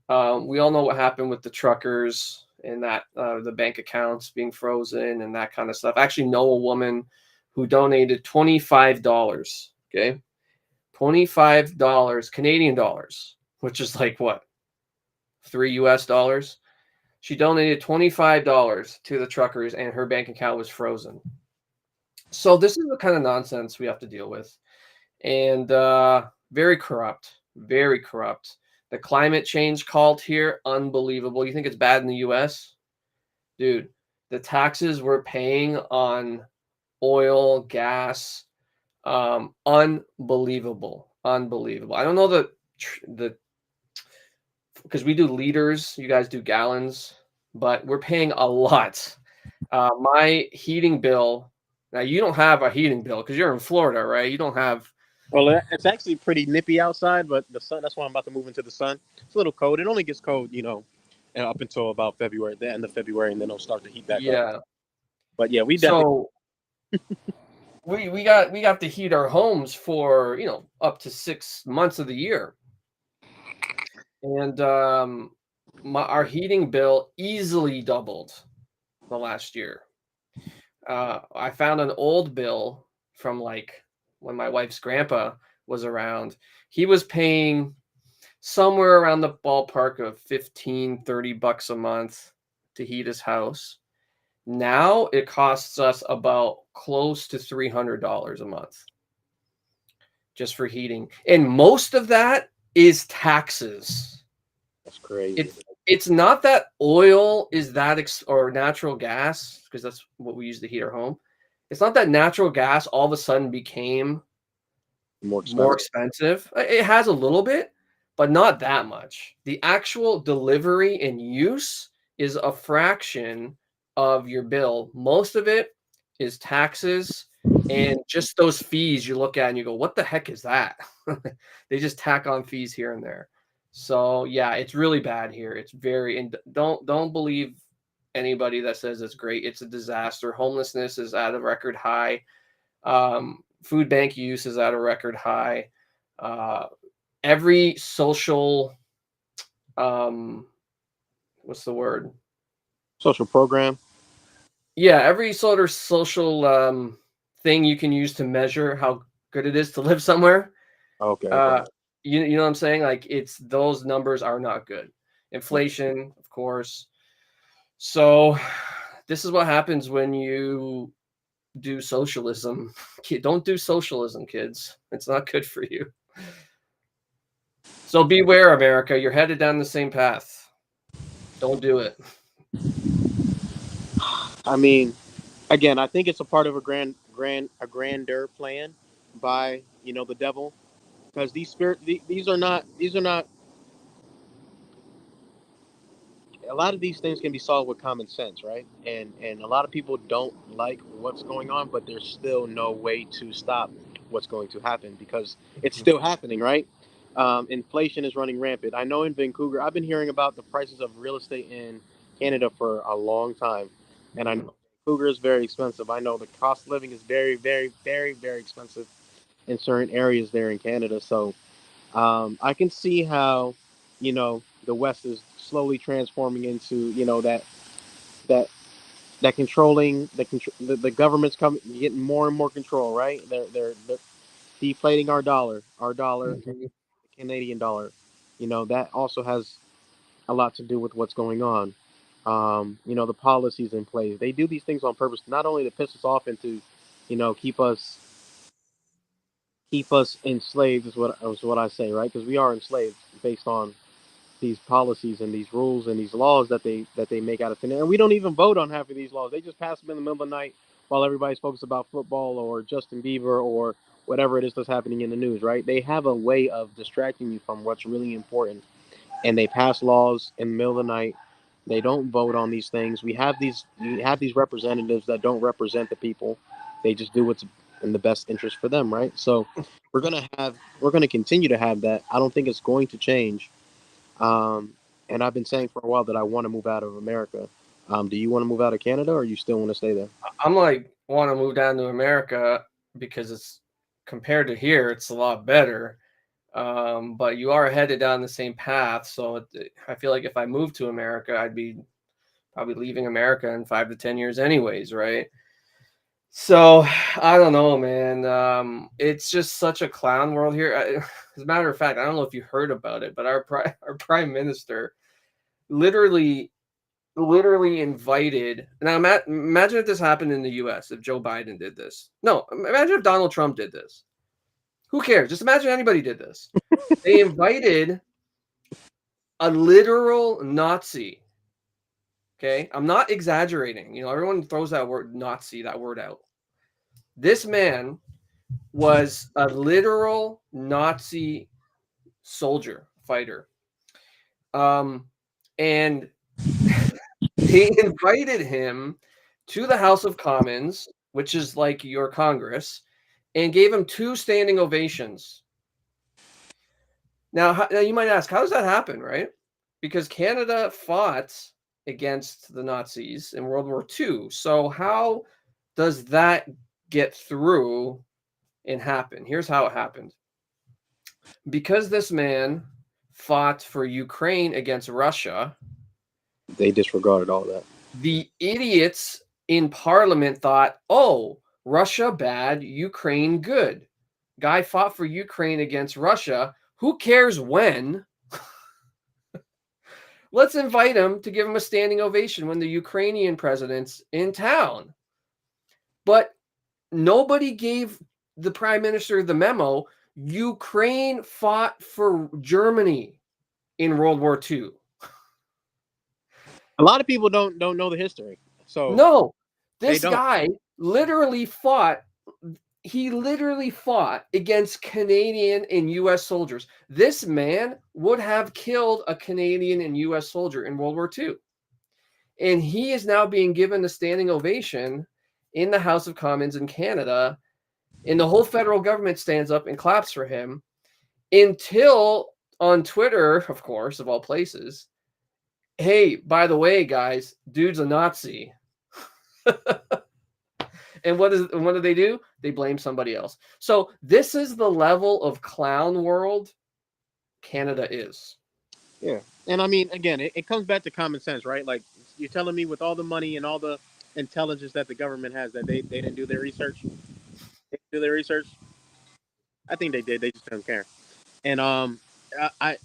We all know what happened with the truckers and that the bank accounts being frozen and that kind of stuff. I actually know a woman who donated $25. Okay, $25 Canadian dollars, which is like what, $3 US. She donated $25 to the truckers, and her bank account was frozen. So this is the kind of nonsense we have to deal with, and very corrupt, very corrupt. The climate change called here, unbelievable. You think it's bad in the U.S., dude? The taxes we're paying on oil, gas, unbelievable, unbelievable. I don't know the because we do liters, you guys do gallons, but we're paying a lot. My heating bill. Now you don't have a heating bill because you're in Florida, right? You don't have. Well, it's actually pretty nippy outside, but the sun. That's why I'm about to move into the sun. It's a little cold. It only gets cold, up until about February, the end of February, and then it'll start to heat back up. Yeah. But yeah, we definitely. So we got to heat our homes for up to 6 months of the year, and our heating bill easily doubled the last year. I found an old bill from like when my wife's grandpa was around. He was paying somewhere around the ballpark of 15-30 bucks a month to heat his house. Now it costs us about close to $300 a month just for heating. And most of that is taxes. That's crazy. It's not that oil is that or natural gas, because that's what we use to heat our home. It's not that natural gas all of a sudden became More more expensive. expensive. It has a little bit, but not that much. The actual delivery and use is a fraction of your bill. Most of it is taxes and just those fees you look at and you go, what the heck is that? They just tack on fees here and there. So yeah, it's really bad here. It's very, and don't believe anybody that says it's great. It's a disaster. Homelessness is at a record high. Food bank use is at a record high. Uh, every social, um, what's the word? Social program. Yeah, every sort of social thing you can use to measure how good it is to live somewhere. Okay, okay. Uh, you know what I'm saying? Like it's those numbers are not good. Inflation, of course. So this is what happens when you do socialism. Don't do socialism, kids. It's not good for you. So beware, America. You're headed down the same path. Don't do it. I mean, again, I think it's a part of a grander plan by the devil, because these are not a lot of these things can be solved with common sense, right? And a lot of people don't like what's going on, but there's still no way to stop what's going to happen because it's still happening, right? Inflation is running rampant. I know in Vancouver, I've been hearing about the prices of real estate in Canada for a long time, and I know Vancouver is very expensive. I know the cost of living is very, very, very, very expensive in certain areas there in Canada. So I can see how, the West is slowly transforming into, that that controlling the government's coming getting more and more control, right? They're deflating our dollar, and Mhm. the Canadian dollar. That also has a lot to do with what's going on. The policies in place. They do these things on purpose, not only to piss us off and to, keep us enslaved is what I say, right? Because we are enslaved based on these policies and these rules and these laws that they make out of thin air. And we don't even vote on half of these laws. They just pass them in the middle of the night while everybody's focused about football or Justin Bieber or whatever it is that's happening in the news, right? They have a way of distracting you from what's really important, and they pass laws in the middle of the night They don't vote on these things. We have these representatives that don't represent the people. They just do what's in the best interest for them, right? So we're gonna continue to have that. I don't think it's going to change. Um, and I've been saying for a while that I want to move out of America. Do you want to move out of Canada, or you still want to stay there? I'm like want to move down to America because it's compared to here, it's a lot better. But you are headed down the same path, so I feel like if I moved to America, I'd be probably leaving America in 5 to 10 years, anyways, right? So I don't know, man. It's just such a clown world here. As a matter of fact, I don't know if you heard about it, but our prime minister literally invited. Now imagine if this happened in the U.S. If Joe Biden did this. No, imagine if Donald Trump did this. Who cares? Just imagine anybody did this. They invited a literal Nazi. Okay, I'm not exaggerating. Everyone throws that word Nazi, that word out. This man was a literal Nazi soldier fighter. And they invited him to the House of Commons, which is like your Congress, and gave him 2 standing ovations. Now you might ask, how does that happen, right? Because Canada fought against the Nazis in World War II. So how does that get through and happen? Here's how it happened. Because this man fought for Ukraine against Russia, They disregarded all that. the idiots in parliament thought, oh, Russia bad, Ukraine good. Guy fought for Ukraine against Russia. Who cares when? Let's invite him to give him a standing ovation when the Ukrainian president's in town. But nobody gave the prime minister the memo. Ukraine fought for Germany in World War II. A lot of people don't know the history, so No, they this don't. guy literally fought. He literally fought against Canadian and U.S. soldiers. This man would have killed a Canadian and U.S. soldier in World War II. And he is now being given a standing ovation in the House of Commons in Canada. And the whole federal government stands up and claps for him until on Twitter, of course, of all places, hey, by the way, guys, dude's a Nazi. And what do they do? They blame somebody else. So this is the level of clown world Canada is. Yeah, and I mean, again, it comes back to common sense, right? Like you're telling me with all the money and all the intelligence that the government has, that they didn't do their research. They didn't do their research. I think they did. They just don't care. And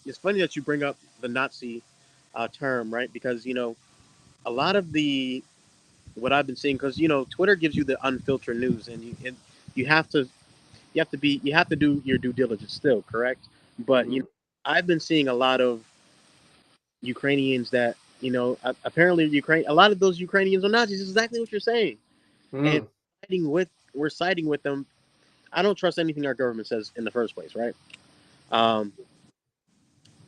it's funny that you bring up the Nazi term, right? Because a lot of the what I've been seeing, because Twitter gives you the unfiltered news, and you have to you have to do your due diligence still, correct? But Mm-hmm. I've been seeing a lot of Ukrainians that apparently Ukraine. A lot of those Ukrainians are Nazis. It's exactly what you're saying, and Mm. we're siding with them. I don't trust anything our government says in the first place, right? Um,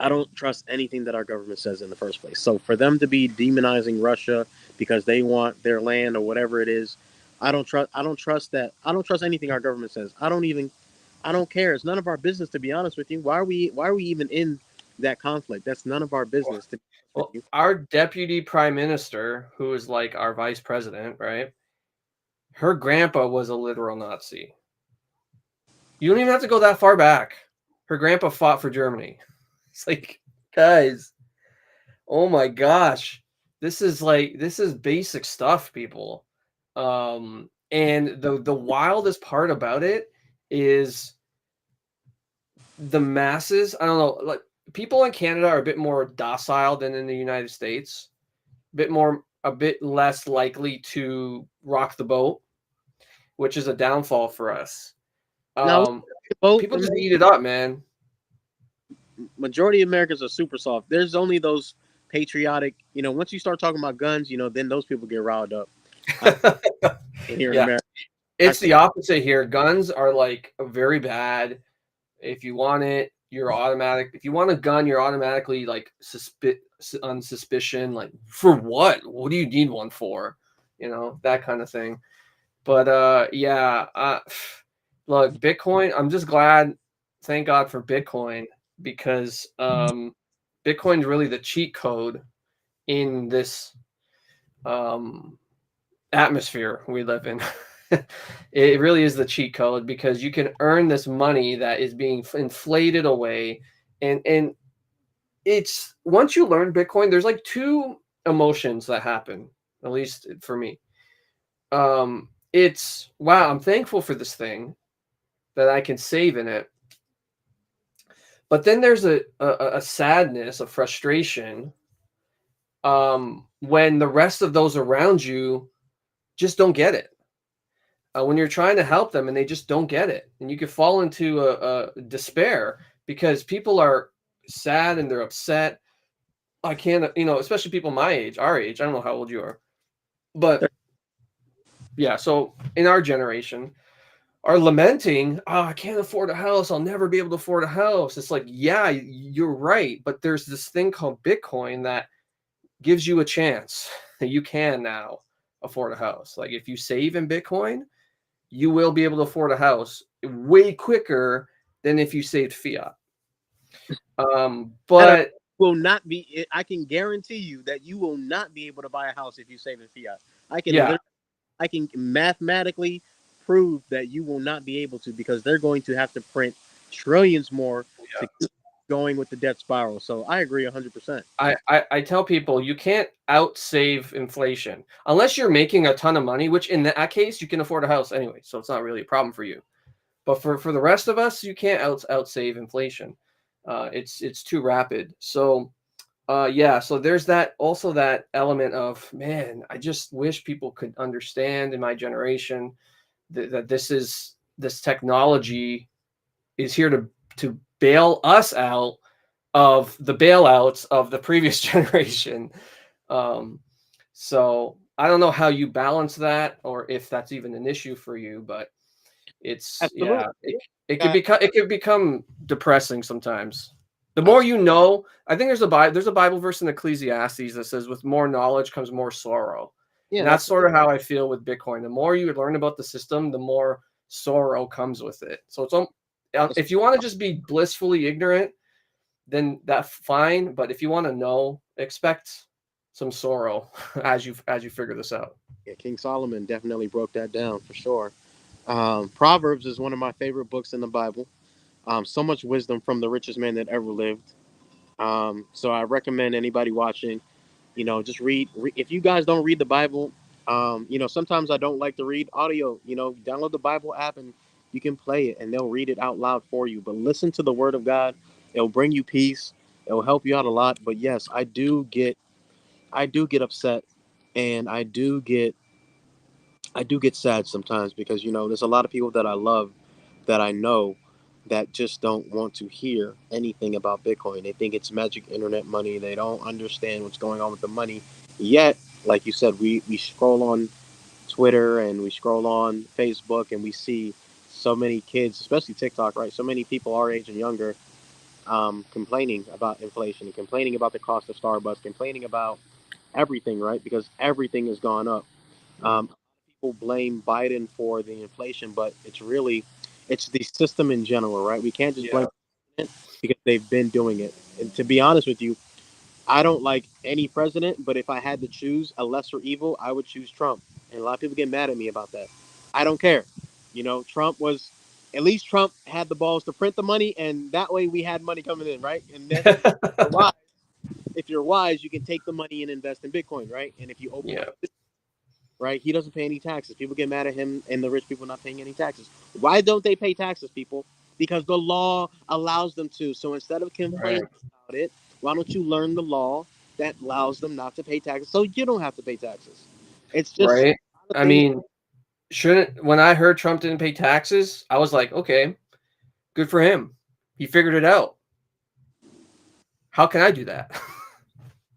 I don't trust anything that our government says in the first place. So for them to be demonizing Russia because they want their land or whatever it is, I don't trust. I don't trust that. I don't trust anything our government says. I don't even. I don't care. It's none of our business, to be honest with you. Why are we? Why are we even in that conflict? That's none of our business, to be honest with Well, you. our deputy prime minister, who is like our vice president, right? Her grandpa was a literal Nazi. You don't even have to go that far back. Her grandpa fought for Germany. It's like, guys, oh my gosh. This is basic stuff, people. And the wildest part about it is the masses. I don't know, like people in Canada are a bit more docile than in the United States, a bit less likely to rock the boat, which is a downfall for us. Now, Um, both People just eat it up, man. majority of Americans are super soft. There's only those patriotic. Once you start talking about guns, then those people get riled up. I, here in Yeah, America, I it's see. the opposite here. Guns are like very bad. If you want it, you're automatic. If you want a gun, you're automatically like on suspicion. Like for what? What do you need one for? You know, that kind of thing. But yeah. Look, Bitcoin. I'm just glad. Thank God for Bitcoin because Bitcoin's really the cheat code in this um atmosphere we live in. It really is the cheat code because you can earn this money that is being inflated away, and it's once you learn Bitcoin, there's like two emotions that happen, at least for me. It's wow, I'm thankful for this thing that I can save in it, but then there's a sadness, a frustration, when the rest of those around you just don't get it, when you're trying to help them and they just don't get it, and you could fall into a despair because people are sad and they're upset. I can't, especially people my age, our age. I don't know how old you are, but yeah. So in our generation, are lamenting, oh, I can't afford a house. I'll never be able to afford a house. It's like, yeah, you're right, but there's this thing called Bitcoin that gives you a chance that you can now afford a house. Like if you save in Bitcoin, you will be able to afford a house way quicker than if you saved fiat. That But will not be. I can guarantee you that you will not be able to buy a house if you save in fiat. I can yeah, literally, I can mathematically prove that you will not be able to because they're going to have to print trillions more to yeah. keep going with the debt spiral. So I agree 100%. I tell people you can't outsave inflation unless you're making a ton of money, which in that case you can afford a house anyway, so it's not really a problem for you. But for the rest of us, you can't outsave inflation. It's too rapid. So yeah, so there's that also that element of man. I just wish people could understand in my generation that this technology is here to bail us out of the bailouts of the previous generation. Um, so I don't know how you balance that or if that's even an issue for you, but it's Absolutely. yeah, Uh, it could become depressing sometimes. The more abs- you know, I think there's a Bible verse in Ecclesiastes that says, "With more knowledge comes more sorrow," yeah, and that's that's sort of how I feel with Bitcoin. The more you learn about the system, the more sorrow comes with it. So that's if you want to just be blissfully ignorant, then that's fine. But if you want to know, expect some sorrow as you figure this out. yeah, King Solomon definitely broke that down for sure. Proverbs is one of my favorite books in the Bible. So much wisdom from the richest man that ever lived. So I recommend anybody watching, just read. If you guys don't read the Bible, sometimes I don't like to read audio. Download the Bible app and you can play it and they'll read it out loud for you. But listen to the Word of God. It'll bring you peace. It'll help you out a lot. But yes, I do get upset, and I do get sad sometimes because there's a lot of people that I love, that I know, that just don't want to hear anything about Bitcoin. They think it's magic internet money. They don't understand what's going on with the money. Yet, like you said, we scroll on Twitter and we scroll on Facebook and we see so many kids, especially TikTok, right? So many people our age and younger, complaining about inflation and complaining about the cost of Starbucks, complaining about everything, right? Because everything has gone up. People blame Biden for the inflation, but it's the system in general, right? We can't just blame Yeah, it because they've been doing it. And to be honest with you, I don't like any president, but if I had to choose a lesser evil, I would choose Trump. And a lot of people get mad at me about that. I don't care. Trump was at least Trump had the balls to print the money, and that way we had money coming in, right? And then if you're wise, you can take the money and invest in Bitcoin, right? And if you open yeah, up right? He doesn't pay any taxes. People get mad at him and the rich people not paying any taxes. Why don't they pay taxes, people? Because the law allows them to. So instead of complaining right, about it, why don't you learn the law that allows them not to pay taxes so you don't have to pay taxes? It's just right. a lot of I things. mean, shouldn't when I heard Trump didn't pay taxes, I was like, okay, good for him. He figured it out. How can I do that?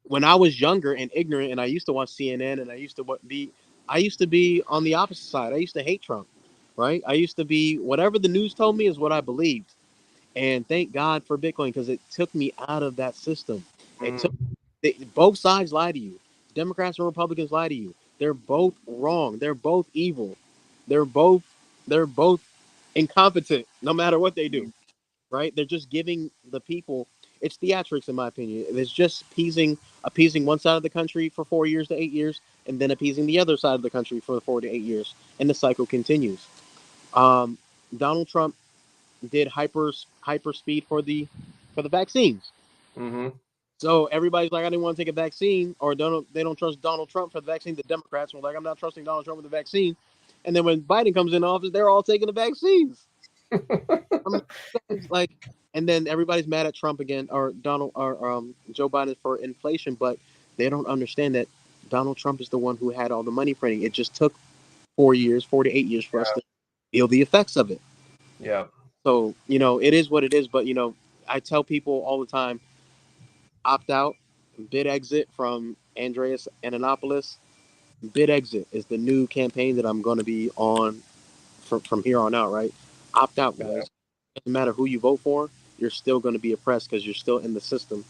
When I was younger and ignorant and I used to watch CNN and I used to be on the opposite side. I used to hate Trump, right? I used to be whatever the news told me is what I believed. And thank God for Bitcoin because it took me out of that system. It took Mm, both sides lie to you. Democrats and Republicans lie to you. They're both wrong. They're both evil. They're both they're both incompetent no matter what they do. Right? They're just giving the people it's theatrics in my opinion. It's just appeasing one side of the country for 4 years to 8 years and then appeasing the other side of the country for 4 to 8 years. And the cycle continues. Um, Donald Trump did hyper speed for the vaccines. mm-hmm. So everybody's like, I didn't want to take a vaccine, or they don't trust Donald Trump for the vaccine. The Democrats were like, I'm not trusting Donald Trump with the vaccine. And then when Biden comes in office, they're all taking the vaccines. I'm like, and then everybody's mad at Trump again, or Joe Biden for inflation, but they don't understand that Donald Trump is the one who had all the money printing. It just took 4 years, 4 to 8 years for us to feel the effects of it. Yeah. So, it is what it is. But, I tell people all the time opt out, bid exit from Andreas Antonopoulos. Bid exit is the new campaign that I'm going to be on from here on out, right? Opt out, Yeah. guys. Doesn't matter who you vote for, you're still going to be oppressed because you're still in the system.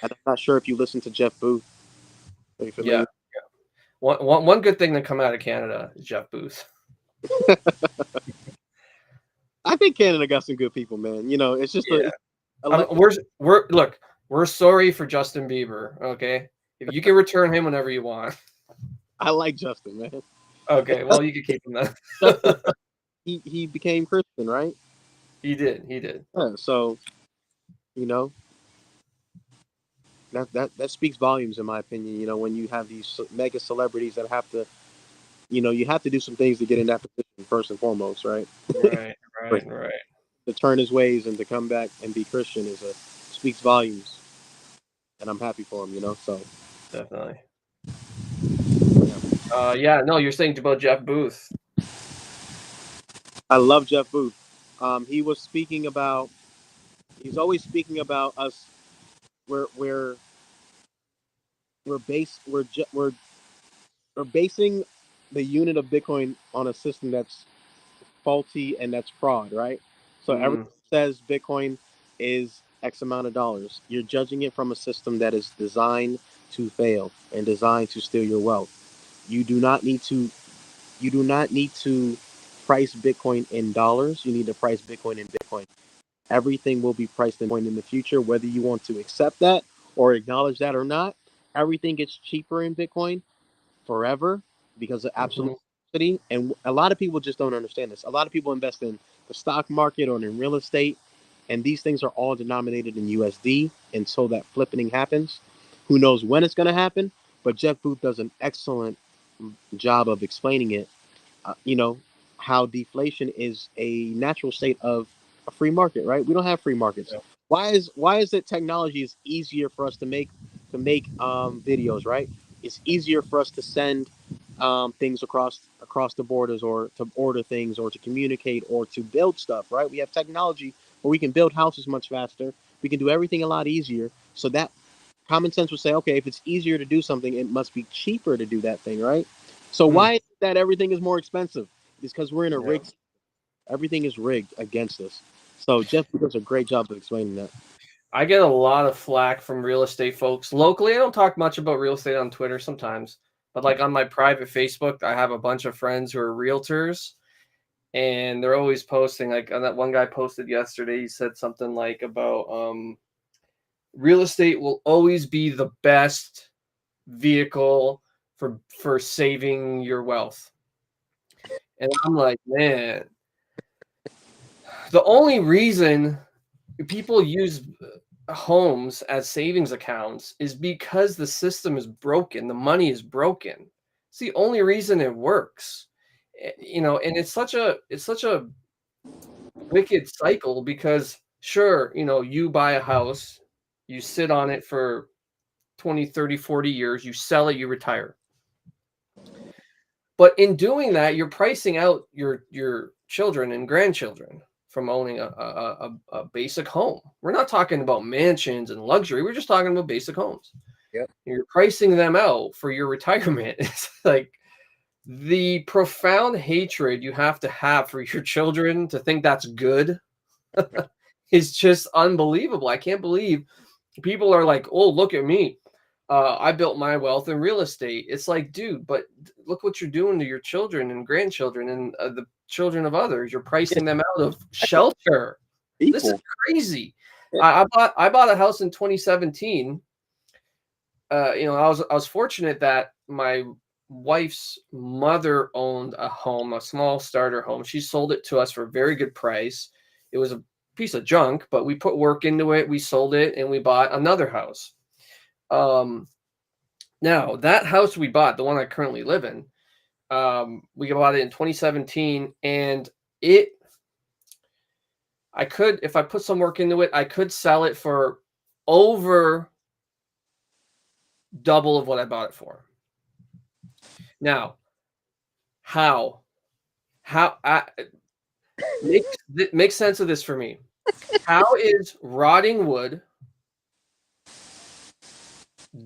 And I'm not sure if you listen to Jeff Booth. Are you Yeah. familiar? One good thing to come out of Canada is Jeff Booth. I think Canada got some good people, man. It's just Yeah. a like We're sorry for Justin Bieber. Okay, if you can return him whenever you want. I like Justin, man. Okay, well you can keep him then. Justin, he became Christian, right? He did. He did. Yeah. So you know that speaks volumes in my opinion. When you have these mega celebrities that have to, you have to do some things to get in that position first and foremost, right? Right. But Right. Right. to turn his ways and to come back and be Christian speaks volumes, and I'm happy for him. So Definitely. yeah. Yeah. No, you're saying about Jeff Booth. I love Jeff Booth. He was speaking about. He's always speaking about us. We're we're base we're basing the unit of Bitcoin on a system that's faulty and that's fraud, right? So everything Mm, says Bitcoin is X amount of dollars. You're judging it from a system that is designed to fail and designed to steal your wealth. You do not need to you do not need to price Bitcoin in dollars. You need to price Bitcoin in Bitcoin. Everything will be priced in the future, whether you want to accept that or acknowledge that or not. Everything gets cheaper in Bitcoin forever because of absolute mhm, necessity. And a lot of people just don't understand this. A lot of people invest in the stock market or in real estate, and these things are all denominated in USD until that flipping happens. Who knows when it's going to happen? But Jeff Booth does an excellent job of explaining it. uh, you know, how deflation is a natural state of a free market, right? We don't have free markets. yeah, Why is it technology is easier for us to make videos, right? It's easier for us to send things across the borders or to order things or to communicate or to build stuff, right? We have technology where we can build houses much faster. We can do everything a lot easier. So that common sense would say, okay, if it's easier to do something, it must be cheaper to do that thing, right? So mm, why is it that everything is more expensive? It's because we're in a yeah. rigged. Everything is rigged against us. So Jeff does a great job of explaining that. I get a lot of flack from real estate folks locally. I don't talk much about real estate on Twitter sometimes, but like on my private Facebook, I have a bunch of friends who are realtors, and they're always posting. Like, and that one guy posted yesterday, he said something like about real estate will always be the best vehicle for saving your wealth. And I'm like, man, the only reason people use homes as savings accounts is because the system is broken, the money is broken. It's the only reason it works. And it's such a wicked cycle because sure, you buy a house, you sit on it for 20, 30, 40 years, you sell it, you retire. But in doing that, you're pricing out your children and grandchildren from owning a basic home. We're not talking about mansions and luxury. We're just talking about basic homes. Yep. You're pricing them out for your retirement. It's like the profound hatred you have to have for your children to think that's good is just unbelievable. I can't believe people are like, oh, look at me. I built my wealth in real estate. It's like, dude, but look what you're doing to your children and grandchildren and the children of others. You're Yeah, pricing them out of I think shelter. This is people. crazy. Yeah, I bought a house in 2017. I was fortunate that my wife's mother owned a home, a small starter home. She sold it to us for a very good price. It was a piece of junk, but we put work into it. We sold it and we bought another house. Um, Now that house we bought, the one I currently live in, we bought it in 2017, and it I could, if I put some work into it, I could sell it for over double of what I bought it for. Now, how? How make make sense of this for me? How is rotting wood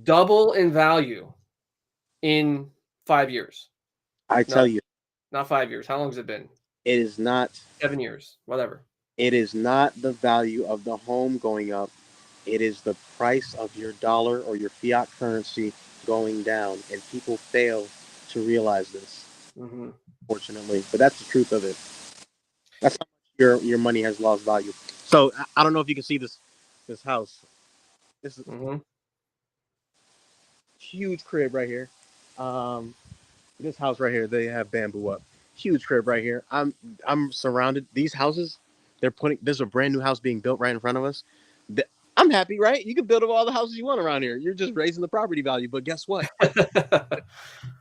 double in value in 5 years? I No, tell you, not 5 years. How long has it been? it is not. 7 years, whatever. It is not the value of the home going up. It is the price of your dollar or your fiat currency going down, and people fail to realize this, Hmm. fortunately. But that's the truth of it. That's how much your money has lost value. So I don't know if you can see this house. This is Hmm. huge crib right here. Um, this house right here, they have bamboo up. Huge crib right here. I'm surrounded. These houses, they're putting. There's a brand new house being built right in front of us. I'm happy, right? You can build up all the houses you want around here. You're just raising the property value. But guess what?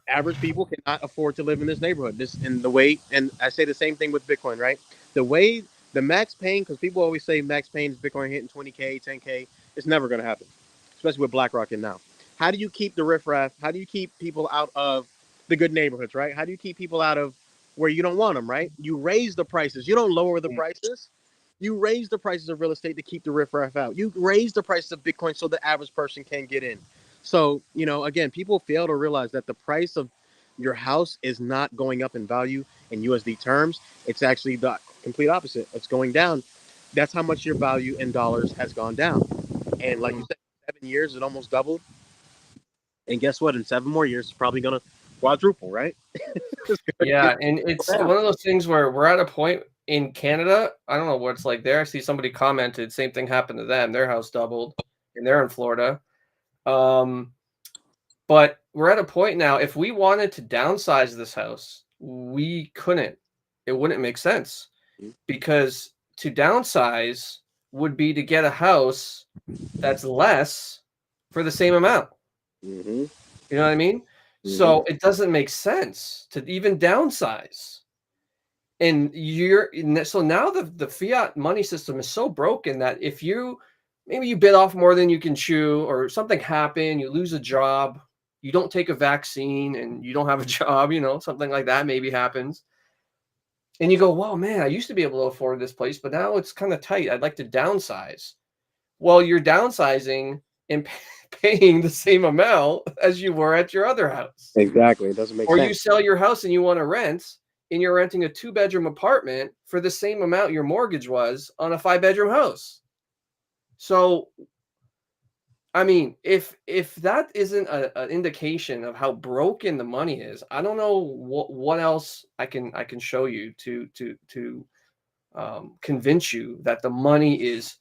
Average people cannot afford to live in this neighborhood. This and the way, and I say the same thing with Bitcoin, right? The way the max pain, because people always say max pain is Bitcoin hitting 20K, 10K. It's never going to happen, especially with BlackRock and now. How do you keep the riffraff? How do you keep people out of the good neighborhoods, right? How do you keep people out of where you don't want them, right? You raise the prices. You don't lower the prices. You raise the prices of real estate to keep the riffraff out. You raise the prices of Bitcoin so the average person can get in. So, again, people fail to realize that the price of your house is not going up in value in USD terms. It's actually the complete opposite. It's going down. That's how much your value in dollars has gone down. And like you Hmm. said, 7 years, it almost doubled. And guess what? In 7 more years, it's probably going to quadruple, right? It's going to Yeah, and it's go down. one of those things where we're at a point in Canada. I don't know what it's like there. I see somebody commented, same thing happened to them. Their house doubled, and they're in Florida. Um, but we're at a point now. If we wanted to downsize this house, we couldn't. It wouldn't make sense because to downsize would be to get a house that's less for the same amount. Mm-hmm. You know what I mean? Mm-hmm. So it doesn't make sense to even downsize. And so now the fiat money system is so broken that if you maybe you bit off more than you can chew, or something happened, you lose a job, you don't take a vaccine and you don't have a job, something like that maybe happens. And you go, "Wow, man, I used to be able to afford this place, but now it's kind of tight. I'd like to downsize." Well, you're downsizing and paying the same amount as you were at your other house. Exactly. It doesn't make Or you sense. sell your house and you want to rent, and you're renting a two-bedroom apartment for the same amount your mortgage was on a five-bedroom house. So, I mean, if that isn't an indication of how broken the money is, I don't know what else I can show you to convince you that the money is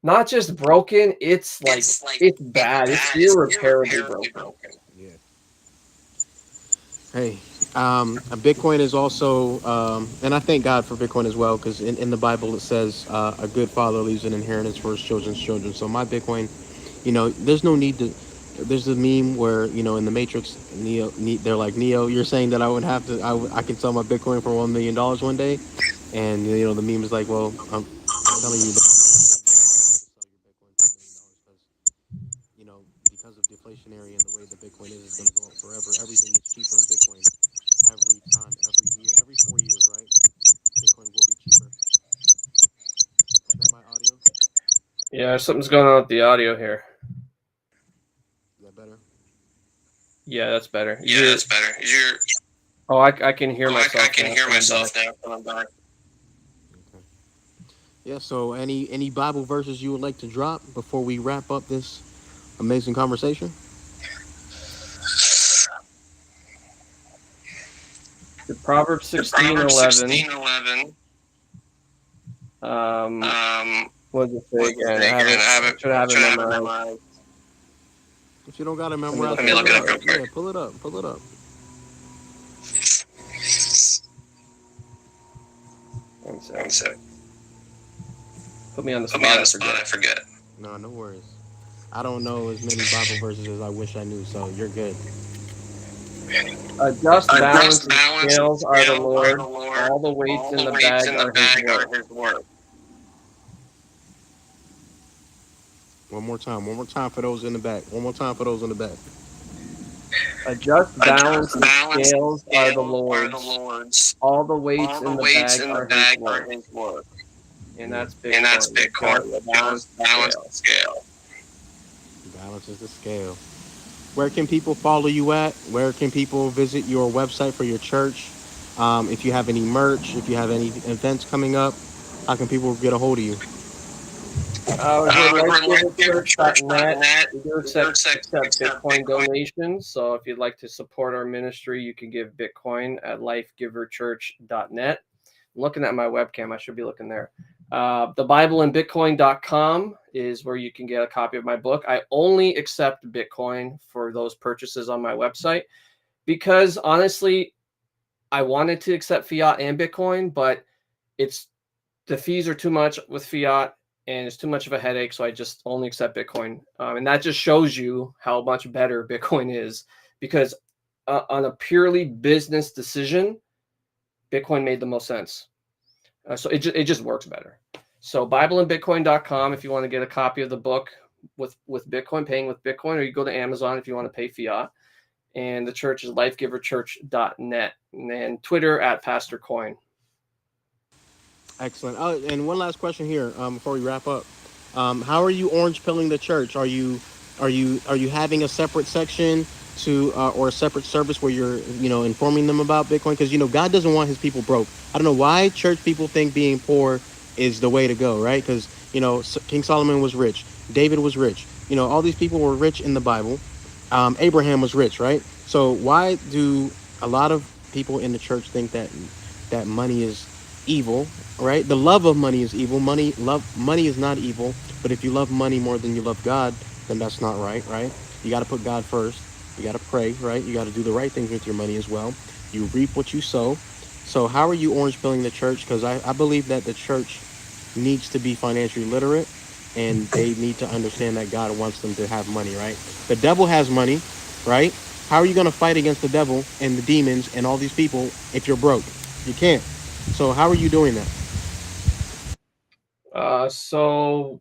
not just broken. It's like it's bad. It's irreparably broken. Yeah. Hey, Bitcoin is also, and I thank God for Bitcoin as well, because in the Bible it says a good father leaves an inheritance for his children's children. So my Bitcoin, there's no need to. There's a meme where in the Matrix, they're like Neo. You're saying that I would have to, I can sell my Bitcoin for $1 million one day, and the meme is like, well, I'm telling you that sell your Bitcoin for $1 million because of deflationary and the way the Bitcoin is going to go up forever. Everything is cheaper in Bitcoin every time, every year, every 4 years, right? Bitcoin will be cheaper. Is that my audio? Is Yeah, something's going on with the audio here. that better? Yeah, that's better. Yeah, that's better. You're. Oh, I can hear Oh, I myself can now hear coming back. myself now coming back. Okay. Yeah. So any Bible verses you would like to drop before we wrap up this amazing conversation? The Proverbs The 16:11. 16:11. Um, Um, what does it say what was again? it again? I should have it Should have it memorized. memorized. If you don't got it Let me memorized, look Let me it up look pull it it real up up. real quick. quick. Yeah, pull it up. Pull it up. One One sec. sec. Put me on the Put me spot. on I the spot. forget. I forget. No, no worries. I don't know as many Bible verses as I wish I knew, so you're good. A just A balance just and balance and scales are the scales are the Lord. Lord. All the weights All in the the weights bag in the are His bag are work. His work. One more time. One more time for those in the back. One more time for those in the back. A just A balance just and balance and scales are the scales are the Lord's. Lord's. All the weights All the in the weights bag in the are His bag are work. His work. And Yeah. that's And that's Bitcoin. The Bitcoin. just The balance just and balance scale. scale. Balances the scale. Where can people follow you at? Where can people visit your website for your church? If you have any merch, if you have any events coming up, how can people get a hold of you? Over at Over at lifegiverchurch.net, lifegiverchurch.net, we do we do accept accept Bitcoin Bitcoin. donations. So if you'd like to support our ministry, you can give Bitcoin at lifegiverchurch.net. I'm looking at my webcam. I should be looking there. TheBibleandBitcoin.com is where you can get a copy of my book. I only accept Bitcoin for those purchases on my website because honestly, I wanted to accept fiat and Bitcoin, but it's the fees are too much with fiat and it's too much of a headache. So I just only accept Bitcoin. And that just shows you how much better Bitcoin is because on a purely business decision, Bitcoin made the most sense. So it just works better. So BibleandBitcoin.com if you want to get a copy of the book with Bitcoin, paying with Bitcoin, or you go to Amazon if you want to pay fiat. And the church is lifegiverchurch.net. And then Twitter at Pastor Coin. Excellent. And one last question here before we wrap up. How are you orange pilling the church? Are you having a separate section to or a separate service where you're informing them about Bitcoin? Because God doesn't want His people broke. I don't know why church people think being poor is the way to go, right? Because King Solomon was rich, David was rich. All these people were rich in the Bible. Abraham was rich, right? So why do a lot of people in the church think that money is evil, right? The love of money is evil. Money is not evil. But if you love money more than you love God, then that's not right, right? You got to put God first. You got to pray, right? You got to do the right things with your money as well. You reap what you sow. So how are you orange pilling the church? Because I believe that the church needs to be financially literate and they need to understand that God wants them to have money, right? The devil has money, right? How are you going to fight against the devil and the demons and all these people if you're broke? You can't. So how are you doing that? So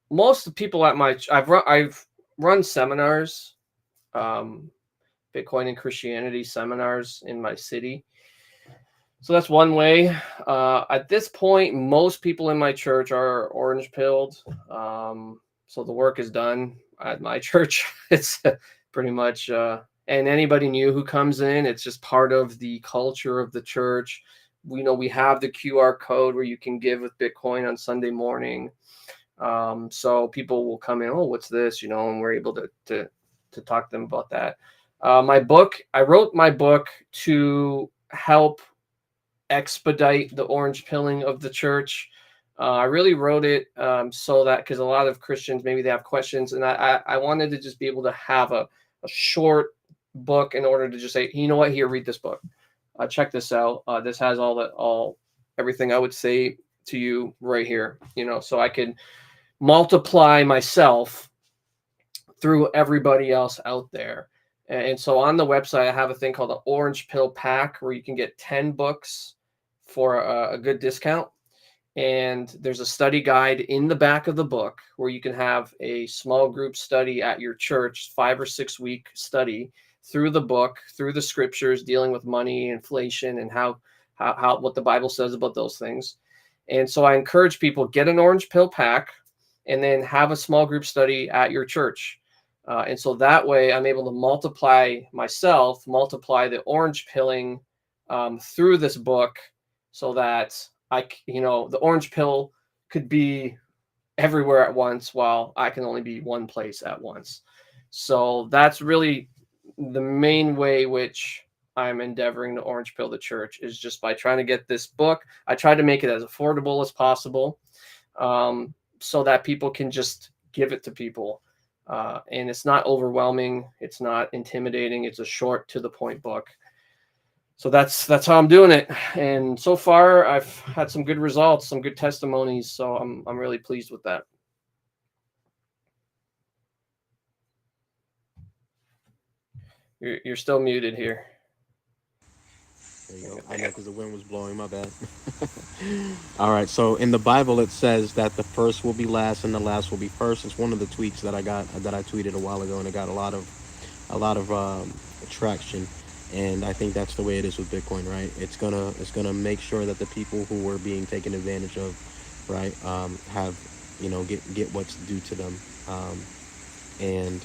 most of the people at I've run seminars, um, Bitcoin and Christianity seminars in my city. So that's one way. At this point, most people in my church are orange pilled. So the work is done at my church. It's pretty much, and anybody new who comes in, it's just part of the culture of the church. We have the QR code where you can give with Bitcoin on Sunday morning. So people will come in, oh, what's this? And we're able to talk to them about that. I wrote my book to help expedite the orange pilling of the church. I really wrote it so that because a lot of Christians maybe they have questions, and I wanted to just be able to have a short book in order to just say, you know what, here, read this book, check this out. This has all everything I would say to you right here. So I could multiply myself through everybody else out there. And so on the website, I have a thing called the Orange Pill Pack where you can get 10 books for a good discount. And there's a study guide in the back of the book where you can have a small group study at your church, 5 or 6 week study through the book, through the scriptures, dealing with money, inflation, and how what the Bible says about those things. And so I encourage people get an orange pill pack and then have a small group study at your church. And so that way I'm able to multiply the orange pilling through this book so that the orange pill could be everywhere at once while I can only be one place at once. So that's really the main way which I'm endeavoring to orange pill the church, is just by trying to get this book. I try to make it as affordable as possible, so that people can just give it to people. And it's not overwhelming. It's not intimidating. It's a short, to the point book. So that's how I'm doing it. And so far, I've had some good results, some good testimonies. So I'm really pleased with that. You're still muted here. There you go. I know because the wind was blowing. My bad. All right. So in the Bible, it says that the first will be last and the last will be first. It's one of the tweets that I tweeted a while ago, and it got a lot of traction. And I think that's the way it is with Bitcoin, right? It's gonna make sure that the people who were being taken advantage of, right, have get what's due to them. And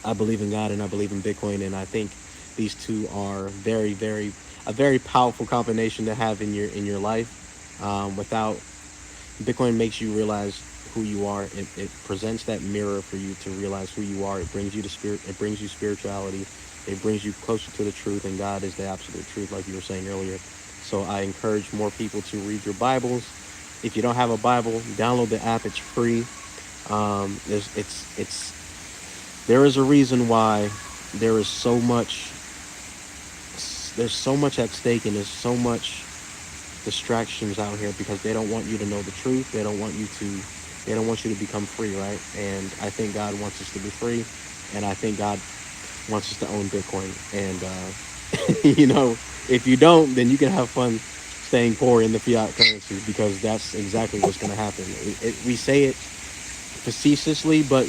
I believe in God and I believe in Bitcoin, and I think these two are a very powerful combination to have in your life. Without Bitcoin makes you realize who you are. It presents that mirror for you to realize who you are. It brings you to spirit. It brings you spirituality. It brings you closer to the truth, and God is the absolute truth, like you were saying earlier. So I encourage more people to read your Bibles. If you don't have a Bible, download the app. It's free. There is a reason why there is so much there's so much at stake, and there's so much distractions out here because they don't want you to know the truth. They don't want you to become free, right? And I think God wants us to be free, and I think God wants us to own Bitcoin. And if you don't, then you can have fun staying poor in the fiat currency, because that's exactly what's going to happen. We say it facetiously, but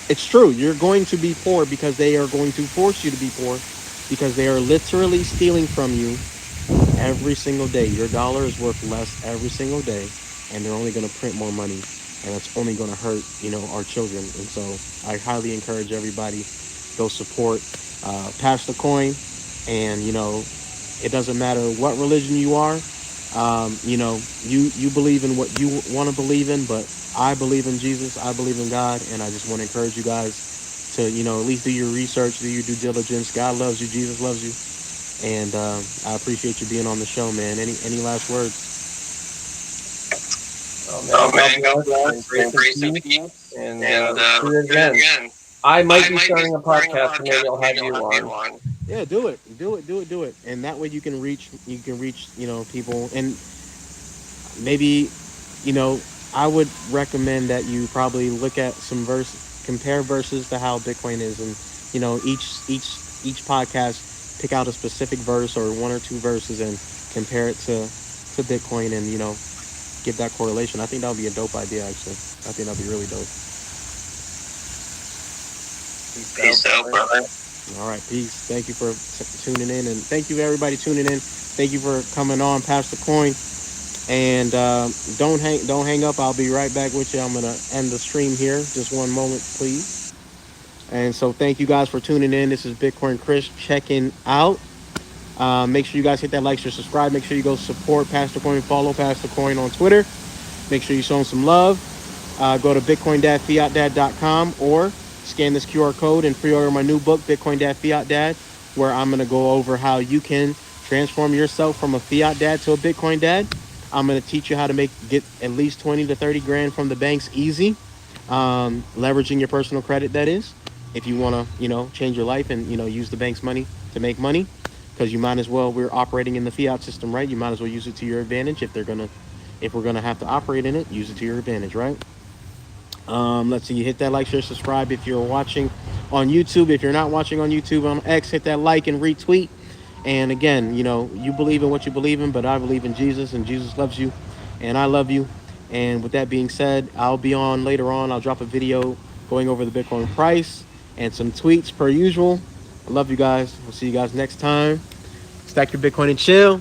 it's true. You're going to be poor because they are going to force you to be poor, because they are literally stealing from you every single day. Your dollar is worth less every single day, and they're only going to print more money, and that's only going to hurt our children. And so I highly encourage everybody, go support, pass the coin, and it doesn't matter what religion you are. You believe in what you want to believe in, but I believe in Jesus. I believe in God, and I just want to encourage you guys to at least do your research, do your due diligence. God loves you. Jesus loves you. And I appreciate you being on the show, man. Any last words? Oh Oh man, God man, God bless, and bless, grace and and grace and peace. peace. And And let's do it let's do it again. again. I might I be might be starting a starting a podcast, and maybe podcast, I'll and have maybe I'll you have you on. on. Yeah, do it, do it, and that way you can reach people, and maybe you know I would recommend that you probably look at some compare verses to how Bitcoin is, and each podcast pick out a specific verse or one or two verses and compare it to Bitcoin, and give that correlation. I think that would be a dope idea, actually. I think that'd be really dope. Peace out, Peace out, brother. brother. All right, peace. Thank you for tuning in, and thank you everybody tuning in. Thank you for coming on, Pass the Coin. And don't hang up. I'll be right back with you. I'm gonna end the stream here. Just one moment, please. And so thank you guys for tuning in. This is Bitcoin Chris checking out. Make sure you guys hit that like, share, subscribe. Make sure you go support Pastor Coin, follow Pastor Coin on Twitter. Make sure you show him some love. Go to bitcoin-fiatdad.com or scan this QR code and pre-order my new book, Bitcoin Dad Fiat Dad, where I'm going to go over how you can transform yourself from a fiat dad to a Bitcoin dad. I'm going to teach you how to get at least 20 to 30 grand from the banks easy, leveraging your personal credit, that is. If you want to, change your life and, use the bank's money to make money, because you might as well, we're operating in the fiat system, right? You might as well use it to your advantage. If we're going to have to operate in it, use it to your advantage, right? Let's see. You hit that like, share, subscribe if you're watching on YouTube. If you're not watching on YouTube, on X, hit that like and retweet. And again, you believe in what you believe in, but I believe in Jesus, and Jesus loves you, and I love you. And with that being said, I'll be on later on. I'll drop a video going over the Bitcoin price and some tweets per usual. I love you guys. We'll see you guys next time. Stack your Bitcoin and chill.